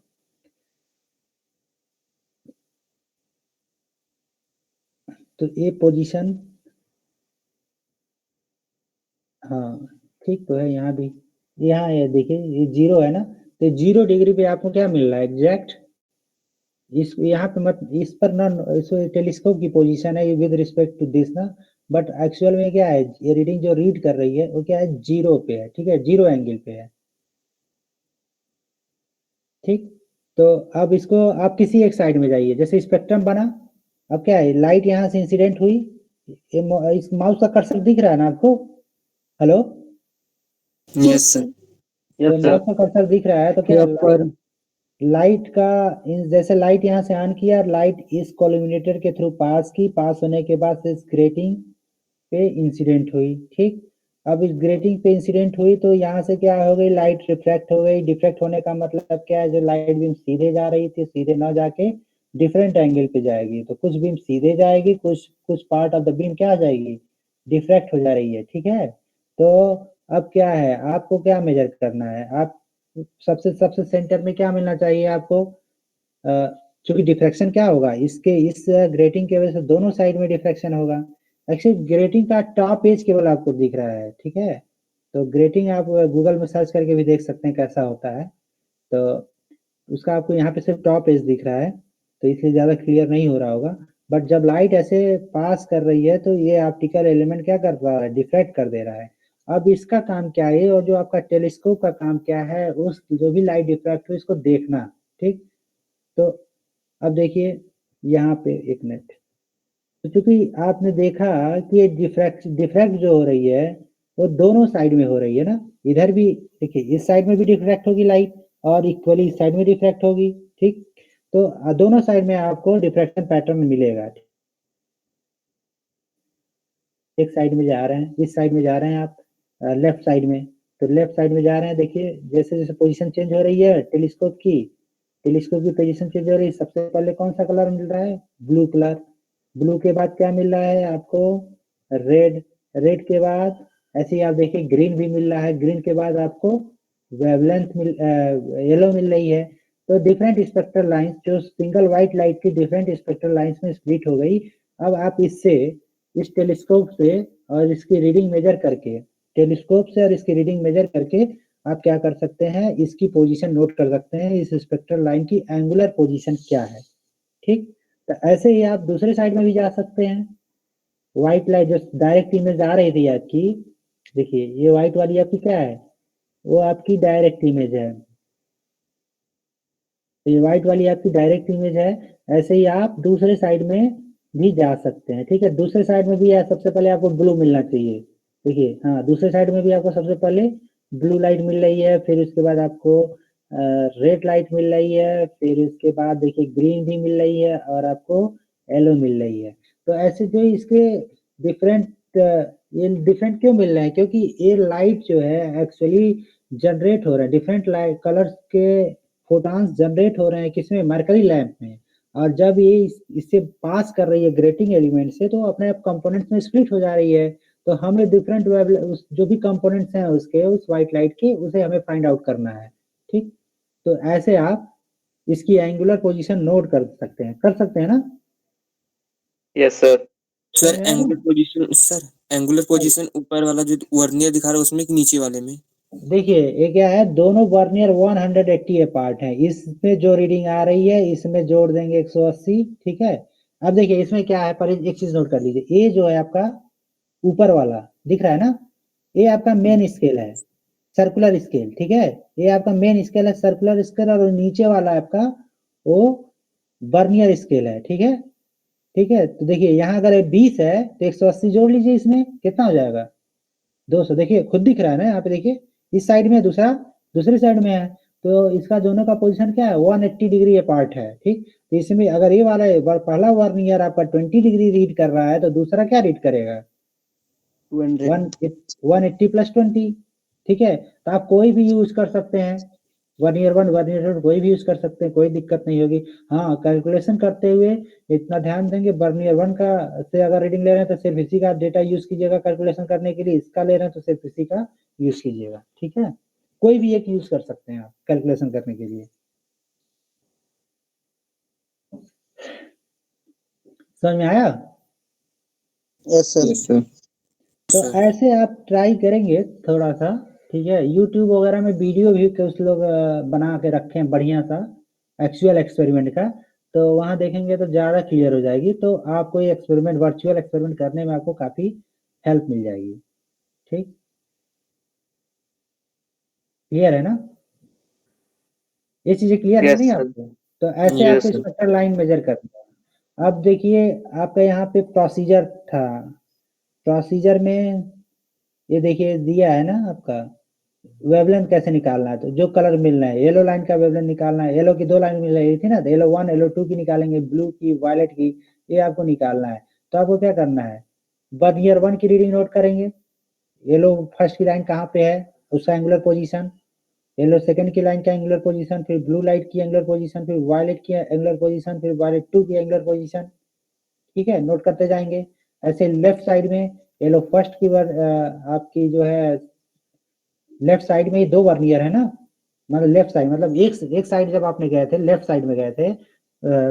तो ये पोजीशन, हाँ ठीक तो है, यहाँ भी, यहाँ ये देखिए ये 0 है ना, तो 0 डिग्री पे आपको क्या मिल रहा है एग्जैक्ट, इस यहाँ पे मत इस पर ना, इस टेलीस्कोप की पोजीशन है विद रिस्पेक्ट टू दिस ना, बट एक्चुअल में क्या है, ये रीडिंग जो रीड कर रही है वो क्या है 0 पे है, ठीक है, 0 एंगल पे है, ठीक। तो अब इसको आप किसी एक साइड में जाइए, जैसे स्पेक्ट्रम बना, अब क्या है लाइट यहाँ से इंसिडेंट हुई, इस माउस का कर्सर दिख रहा है ना आपको, हेलो, यस सर। तो माउस का कर्सर दिख रहा है, तो क्या पर लाइट का जैसे लाइट यहाँ से ऑन किया, लाइट इस कोल्यूमिनेटर के थ्रू पास की, पास होने के बाद इस ग्रेटिंग पे इंसिडेंट हुई, ठीक। अब इस ग्रेटिंग पे इंसिडेंट हुई तो यहाँ से क्या हो गई, लाइट रिफ्रैक्ट हो गई। डिफ्रैक्ट होने का मतलब क्या है, जो लाइट बीम सीधे जा रही थी सीधे ना जाके डिफरेंट एंगल पे जाएगी, तो कुछ बीम सीधे जाएगी, कुछ पार्ट ऑफ द बीम क्या आ जाएगी, डिफ्रैक्ट हो जा रही है, ठीक है। तो अब क्या है, आपको क्या मेजर करना है, आप सबसे सबसे सेंटर में क्या मिलना चाहिए आपको, क्योंकि डिफ्रैक्शन क्या होगा, इसके इस ग्रेटिंग की वजह से दोनों साइड में डिफ्रैक्शन होगा। एक्चुअली ग्रेटिंग का टॉप एज केवल आपको दिख रहा है, ठीक है। तो ग्रेटिंग आप गूगल में सर्च करके भी देख सकते हैं कैसा होता है, तो उसका आपको यहाँ पे सिर्फ टॉप एज दिख रहा है, तो इसलिए ज़्यादा क्लियर नहीं हो रहा होगा। बट जब लाइट ऐसे पास कर रही है तो ये ऑप्टिकल एलिमेंट क्या कर रहा है, डिफ्रैक्ट कर दे रहा है। अब इसका काम क्या है, और जो आपका टेलीस्कोप का काम क्या है, उस जो भी लाइट डिफ्रैक्ट हो इसको देखना, ठीक। तो अब देखिए यहाँ पे एक मिनट, तो चूंकि आपने देखा कि ये डिफ्रैक्ट जो हो रही है वो दोनों साइड में हो रही है ना, इधर भी देखिए इस साइड में भी डिफ्रैक्ट होगी लाइट और इक्वली इस साइड में डिफ्रैक्ट होगी, ठीक। तो दोनों साइड में आपको डिफ्रैक्शन पैटर्न मिलेगा, एक साइड में जा रहे हैं, इस साइड में जा रहे हैं आप लेफ्ट साइड में, तो लेफ्ट साइड में जा रहे हैं, देखिए जैसे जैसे पोजीशन चेंज हो रही है टेलीस्कोप की पोजीशन चेंज हो रही है। सबसे पहले कौन सा कलर मिल रहा है, ब्लू कलर, ब्लू के बाद क्या मिल रहा है आपको, रेड, रेड के बाद ऐसे ही आप देखिए ग्रीन भी मिल रहा है, ग्रीन के बाद आपको वेवलेंथ येलो मिल रही है। तो डिफरेंट स्पेक्ट्रल लाइंस जो सिंगल व्हाइट लाइट की डिफरेंट स्पेक्ट्रल लाइंस में स्प्लिट हो गई। अब आप इससे इस टेलीस्कोप से और इसकी रीडिंग मेजर करके, टेलीस्कोप से और इसकी रीडिंग मेजर करके आप क्या कर सकते हैं, इसकी पोजीशन नोट कर सकते हैं, इस स्पेक्ट्रल लाइन की एंगुलर पोजीशन क्या है, ठीक। तो ऐसे ही आप दूसरे साइड में भी जा सकते हैं, व्हाइट लाइट जो डायरेक्ट इमेज आ रही थी आपकी, देखिए ये व्हाइट वाली आपकी क्या है, वो आपकी डायरेक्ट इमेज है, तो ये व्हाइट वाली आपकी डायरेक्ट इमेज है। ऐसे ही आप दूसरे साइड में भी जा सकते हैं, ठीक है। दूसरे साइड में भी है, सबसे पहले आपको ब्लू मिलना चाहिए, देखिए हाँ दूसरे साइड में भी आपको सबसे पहले ब्लू लाइट मिल रही है, फिर उसके बाद आपको रेड लाइट मिल रही है, फिर उसके बाद देखिए ग्रीन भी मिल रही है और आपको येलो मिल रही है। तो ऐसे जो इसके डिफरेंट ये डिफरेंट क्यों मिल रहे हैं, क्योंकि ये लाइट जो है एक्चुअली जनरेट हो रहा है, डिफरेंट लाइट कलर्स के फोटॉन्स जनरेट हो रहे हैं किसमें, मरकरी लैंप में, और जब ये इससे पास कर रही है ग्रेटिंग एलिमेंट से तो अपने आप कंपोनेंट्स में स्प्लिट हो जा रही है। तो हमें डिफरेंट जो भी कंपोनेंट्स हैं उसके उस व्हाइट लाइट के उसे हमें फाइंड आउट करना है, ठीक। तो ऐसे आप इसकी एंगुलर पोजीशन नोट कर सकते हैं ना। Yes sir. Sir angular position ऊपर वाला जो वर्नियर दिखा रहा है उसमें कि नीचे वाले में? देखिए ये क्या है, दोनों वर्नियर 180 अपार्ट है, इसमें जो रीडिंग आ रही है इसमें जोड़ देंगे 180, ठीक है। अब देखिए इसमें क्या है, पर एक चीज नोट कर लीजिए, ये जो है आपका ऊपर वाला दिख रहा है ना, ये आपका मेन स्केल है, सर्कुलर स्केल, ठीक है। ये आपका मेन स्केल है सर्कुलर स्केल, और नीचे वाला आपका वो वर्नियर स्केल है, ठीक है। ठीक है, तो देखिए यहाँ अगर 20 है तो 180 जोड़ लीजिए, इसमें कितना हो जाएगा 200, देखिए खुद दिख रहा है ना यहाँ पे, देखिए इस साइड में दूसरी साइड में है, तो इसका दोनों का पोजीशन क्या है 180 डिग्री अपार्ट है, ठीक। तो इसमें अगर ये वाला पहला वर्नियर आपका 20 डिग्री रीड कर रहा है तो दूसरा क्या रीड करेगा 180 + 20, ठीक है, तो आप कोई भी यूज कर सकते हैं, वर्नियर 1 वर्नियर 2 कोई भी यूज कर सकते हैं, कोई दिक्कत नहीं होगी। हाँ, कैलकुलेशन करते हुए इतना ध्यान देंगे, वर्नियर 1 का से अगर रीडिंग ले रहे हैं तो सिर्फ इसी का डेटा यूज कीजिएगा कैलकुलेशन करने के लिए, इसका ले रहे हैं तो सिर्फ इसी का यूज कीजिएगा। ठीक है, कोई भी एक यूज कर सकते हैं आप कैलकुलेशन करने के लिए। समझ में आया? Yes sir. Yes sir. तो सर ऐसे आप ट्राई करेंगे थोड़ा सा, ठीक है। यूट्यूब वगैरह में वीडियो भी कुछ लोग बना के रखे हैं बढ़िया सा एक्चुअल एक्सपेरिमेंट का, तो वहाँ देखेंगे तो ज़्यादा क्लियर हो जाएगी। तो आपको ये एक्सपेरिमेंट, वर्चुअल एक्सपेरिमेंट करने में आपको काफ़ी हेल्प मिल जाएगी। ठीक, क्लियर है ना? ये चीज़ें क्लियर है कि Yes, नहीं sir. आपको? तो ऐसे Yes, आपको sir. स्पेक्ट्रल लाइन मेजर करना है। अब देखिए आपका यहाँ पे प्रोसीजर था, प्रोसीजर में ये देखिए दिया है ना आपका वेवलेंथ कैसे निकालना है। तो जो कलर मिलना है, येलो लाइन का वेवलेंथ निकालना है, येलो की 2 लाइन मिल रही थी ना, तो येलो 1 येलो 2 की निकालेंगे, ब्लू की, वायलेट की, ये आपको निकालना है। तो आपको क्या करना है, वर्नियर 1 की रीडिंग नोट करेंगे, येलो फर्स्ट की लाइन कहाँ पे है उसका एंगुलर पोजीशन, येलो सेकंड की लाइन का एंगुलर पोजीशन, फिर ब्लू लाइट की एंगुलर पोजीशन, फिर वायलेट की एंगुलर पोजीशन, फिर वायलेट 2 की एंगुलर पोजीशन। ठीक है, नोट करते जाएंगे। ऐसे लेफ्ट साइड में येलो फर्स्ट की आपकी जो है लेफ्ट साइड में ही 2 वर्नियर है ना, मतलब लेफ्ट साइड मतलब एक साइड जब आपने गए थे, लेफ्ट साइड में गए थे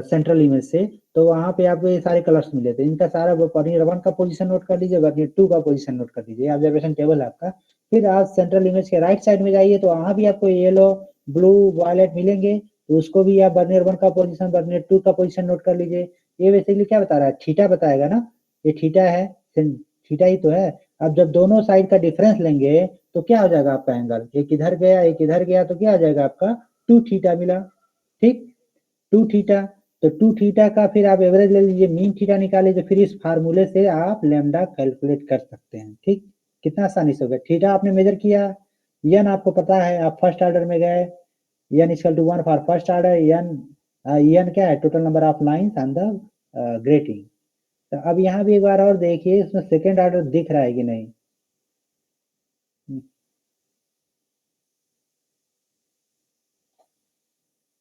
सेंट्रल इमेज से, तो वहां पे आपको ये सारे कलर्स मिले थे। इनका सारा वर्नियर 1 का पोजीशन नोट कर लीजिए, वर्नियर 2 का पोजीशन नोट कर लीजिए, ऑब्जर्वेशन टेबल है आपका। फिर आप सेंट्रल इमेज के राइट साइड में जाइए, तो वहां भी आपको येलो, ब्लू, वायलेट मिलेंगे, तो उसको भी आप वर्नियर 1 का पोजीशन, वर्नियर 2 का पोजीशन नोट कर लीजिए। ये बेसिकली क्या बता रहा है, थीटा बताएगा ना, ये थीटा है, थीटा ही तो है। अब जब दोनों साइड का डिफरेंस लेंगे तो क्या हो जाएगा आपका एंगल, एक इधर गया एक इधर गया, तो क्या आ जाएगा आपका 2 थीटा मिला। ठीक, 2 थीटा, तो 2 थीटा का फिर आप एवरेज ले लीजिए, मीन थीटा निकालिए, तो फिर इस फार्मूले से आप लैम्डा कैलकुलेट कर सकते हैं। ठीक, कितना आसानी से हो गया। थीटा आपने मेजर किया, एन आपको पता है, आप फर्स्ट ऑर्डर में गए, n equal to 1 for first order, n क्या है, total number of lines on the grating. तो अब यहाँ भी एक बार और देखिए, इसमें सेकेंड ऑर्डर दिख रहा है कि नहीं।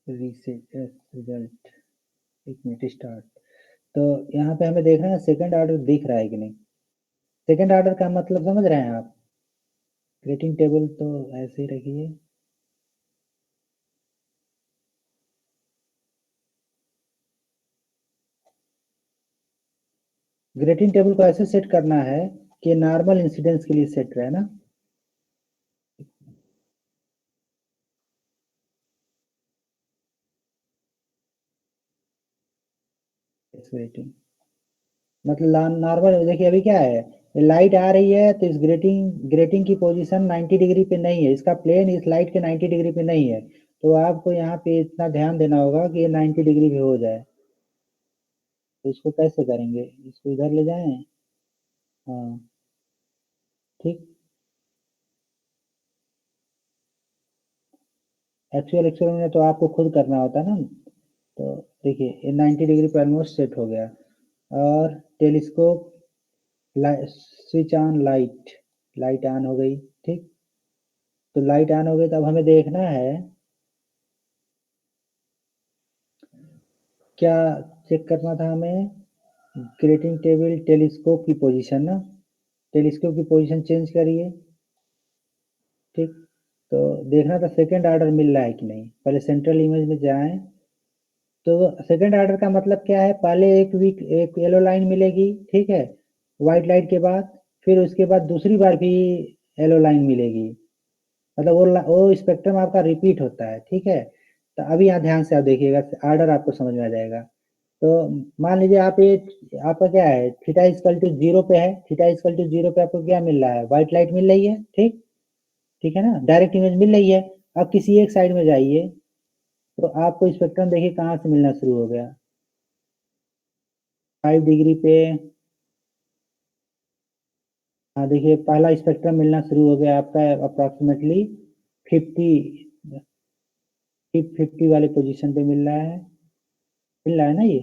रीसेट रिजल्ट, एक मिनट स्टार्ट। तो यहाँ पे हमें देखना है सेकंड ऑर्डर दिख रहा है कि नहीं। सेकंड ऑर्डर का मतलब समझ रहे हैं आप, ग्रेटिंग टेबल तो ऐसे ही रखिए। ग्रेटिंग टेबल को ऐसे सेट करना है कि नॉर्मल इंसिडेंस के लिए सेट रहे ना। ग्रेटिंग मतलब नॉर्मल, देखिए अभी क्या है, लाइट आ रही है तो इस ग्रेटिंग की पोजीशन 90 डिग्री पे नहीं है, इसका प्लेन इस लाइट के 90 डिग्री पे नहीं है। तो आपको यहाँ पे इतना ध्यान देना होगा कि ये 90 डिग्री पे हो जाए। तो इसको कैसे करेंगे, इसको इधर ले जाएं, हाँ ठीक। एक्चुअल एक्सपेरिमेंट में तो आपको खुद करना होता है ना। तो देखिए ये 90 डिग्री पे ऑलमोस्ट सेट हो गया, और telescope switch on, light, light on हो गई। ठीक, तो लाइट ऑन हो गई, तो अब हमें देखना है क्या चेक करना था हमें, ग्रेटिंग टेबल टेलीस्कोप की पोजीशन ना, टेलीस्कोप की पोजीशन चेंज करिए। ठीक, तो देखना था सेकंड ऑर्डर मिल रहा है कि नहीं, पहले सेंट्रल इमेज में जाएं। तो सेकंड ऑर्डर का मतलब क्या है, पहले एक येलो लाइन मिलेगी, ठीक है, व्हाइट लाइट के बाद, फिर उसके बाद दूसरी बार भी येलो लाइन मिलेगी, मतलब वो स्पेक्ट्रम आपका रिपीट होता है। ठीक है, तो अभी यहाँ ध्यान से आप देखिएगा, ऑर्डर आपको समझ में आ जाएगा। तो मान लीजिए आप ये, आपका क्या है, थीटा इक्वल टू 0 पे है, थीटा इक्वल टू 0 पे आपको क्या मिल रहा है, व्हाइट लाइट मिल रही है। ठीक, ठीक है ना, डायरेक्ट इमेज मिल रही है। अब किसी एक साइड में जाइए, तो आपको स्पेक्ट्रम देखिए कहाँ से मिलना शुरू हो गया, 5 डिग्री पे। हाँ देखिए पहला स्पेक्ट्रम मिलना शुरू हो गया आपका अप्रोक्सीमेटली 50, 50 वाले पोजीशन पे मिल रहा है ना ये।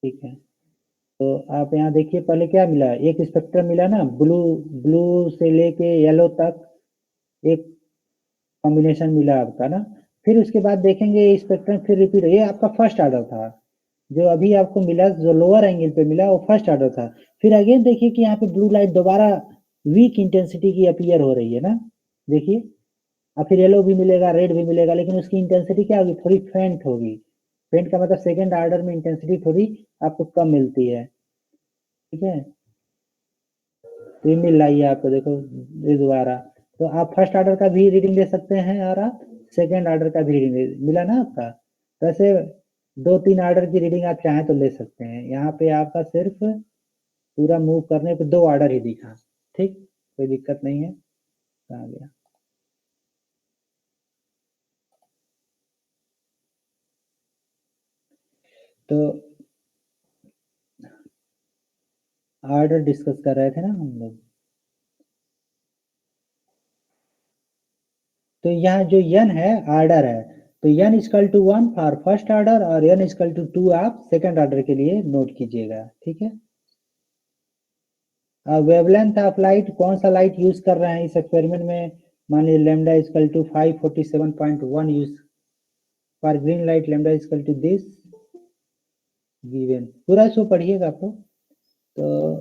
ठीक है, तो आप यहाँ देखिए पहले क्या मिला, एक स्पेक्ट्रम मिला ना, ब्लू से लेके येलो तक एक कॉम्बिनेशन मिला आपका ना। फिर उसके बाद देखेंगे स्पेक्ट्रम फिर रिपीट, ये आपका फर्स्ट ऑर्डर था। जो अभी आपको मिला, जो लोअर एंगल पे मिला, वो फर्स्ट ऑर्डर था। फिर अगेन देखिए कि यहाँ पे ब्लू लाइट दोबारा वीक इंटेंसिटी की अपीयर हो रही है ना, देखिए। और फिर येलो भी मिलेगा, रेड भी मिलेगा, लेकिन उसकी इंटेंसिटी क्या होगी, थोड़ी फेंट होगी। फेंट का मतलब सेकेंड ऑर्डर में इंटेंसिटी थोड़ी आपको कम मिलती है, ठीक है। तो ये मिल रही है आपको, देखो ये दोबारा। तो आप फर्स्ट ऑर्डर का भी रीडिंग ले सकते हैं और आप सेकेंड ऑर्डर का भी रीडिंग मिला ना आपका। वैसे 2-3 ऑर्डर की रीडिंग आप चाहें तो ले सकते हैं। यहाँ पे आपका सिर्फ पूरा मूव करने पे 2 ऑर्डर ही दिखा, ठीक, कोई दिक्कत नहीं है। आ गया। तो ऑर्डर डिस्कस कर रहे थे ना हम लोग। तो यहाँ जो n है ऑर्डर है, तो n equal to 1 for first order और n इक्वल टू 2 आप सेकंड ऑर्डर के लिए नोट कीजिएगा, ठीक है। वेवलेंथ ऑफ लाइट, कौन सा लाइट यूज कर रहे हैं इस एक्सपेरिमेंट में, मान लीजिए lambda equal to 547.1 use for green light, lambda equal to this given. पूरा इसको पढ़िएगा आप लोग। तो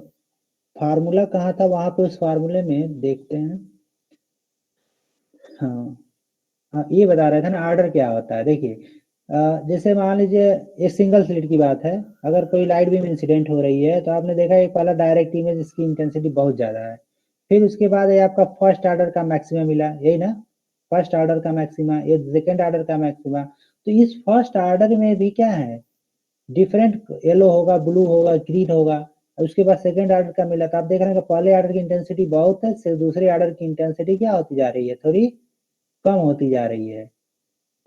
फार्मूला कहाँ था, वहां पे उस फार्मूले में देखते हैं। हाँ, ये बता रहे थे ना ऑर्डर क्या होता है। देखिए जैसे मान लीजिए एक सिंगल स्लिट की बात है, अगर कोई लाइट बीम इंसिडेंट हो रही है, तो आपने देखा एक पहला डायरेक्ट इमेज, इसकी इंटेंसिटी बहुत ज्यादा है। फिर उसके बाद ये आपका फर्स्ट ऑर्डर का मैक्सिमा मिला, यही ना, फर्स्ट ऑर्डर का मैक्सिमा, ये सेकेंड ऑर्डर का मैक्सिमा। तो इस फर्स्ट ऑर्डर में भी क्या है, डिफरेंट येलो होगा, ब्लू होगा, ग्रीन होगा। उसके बाद सेकेंड ऑर्डर का मिला, तो आप देख रहे हैं कि पहले ऑर्डर की इंटेंसिटी बहुत है, फिर दूसरे ऑर्डर की इंटेंसिटी क्या होती जा रही है, थोड़ी कम होती जा रही है,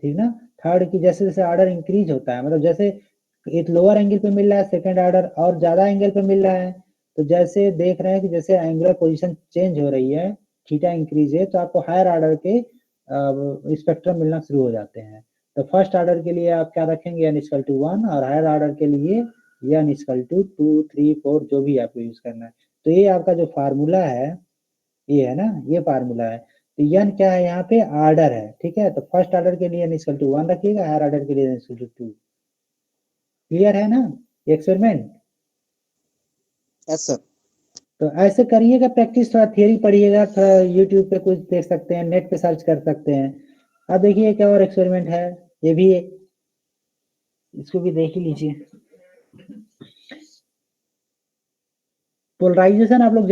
ठीक ना। थर्ड की जैसे जैसे ऑर्डर इंक्रीज होता है, मतलब जैसे एक लोअर एंगल पे मिल रहा है सेकंड ऑर्डर और ज्यादा एंगल पे मिल रहा है, तो जैसे देख रहे हैं कि जैसे एंगुलर पोजीशन चेंज हो रही है, थीटा इंक्रीज है, तो आपको हायर ऑर्डर के स्पेक्ट्रम मिलना शुरू हो जाते हैं। तो फर्स्ट ऑर्डर के लिए आप क्या रखेंगे, n इक्वल टू 1, और हायर ऑर्डर के लिए n इक्वल टू 2, 3, 4 जो भी आपको यूज करना है। तो ये आपका जो फार्मूला है, ये है ना, ये फार्मूला है। तो n क्या है, यहाँ पे ऑर्डर है, ठीक है। तो फर्स्ट ऑर्डर के लिए n इक्वल टू 1 रखिएगा, हायर ऑर्डर के लिए n इक्वल टू 2। क्लियर है ना एक्सपेरिमेंट। Yes sir. तो ऐसे करिएगा प्रैक्टिस, थोड़ा थियरी पढ़िएगा, थोड़ा यूट्यूब पे कुछ देख सकते हैं, नेट पे सर्च कर सकते हैं। अब देखिए क्या और एक्सपेरिमेंट है, ये भी इसको भी देख ही लीजिए। पोलराइजेशन आप लोग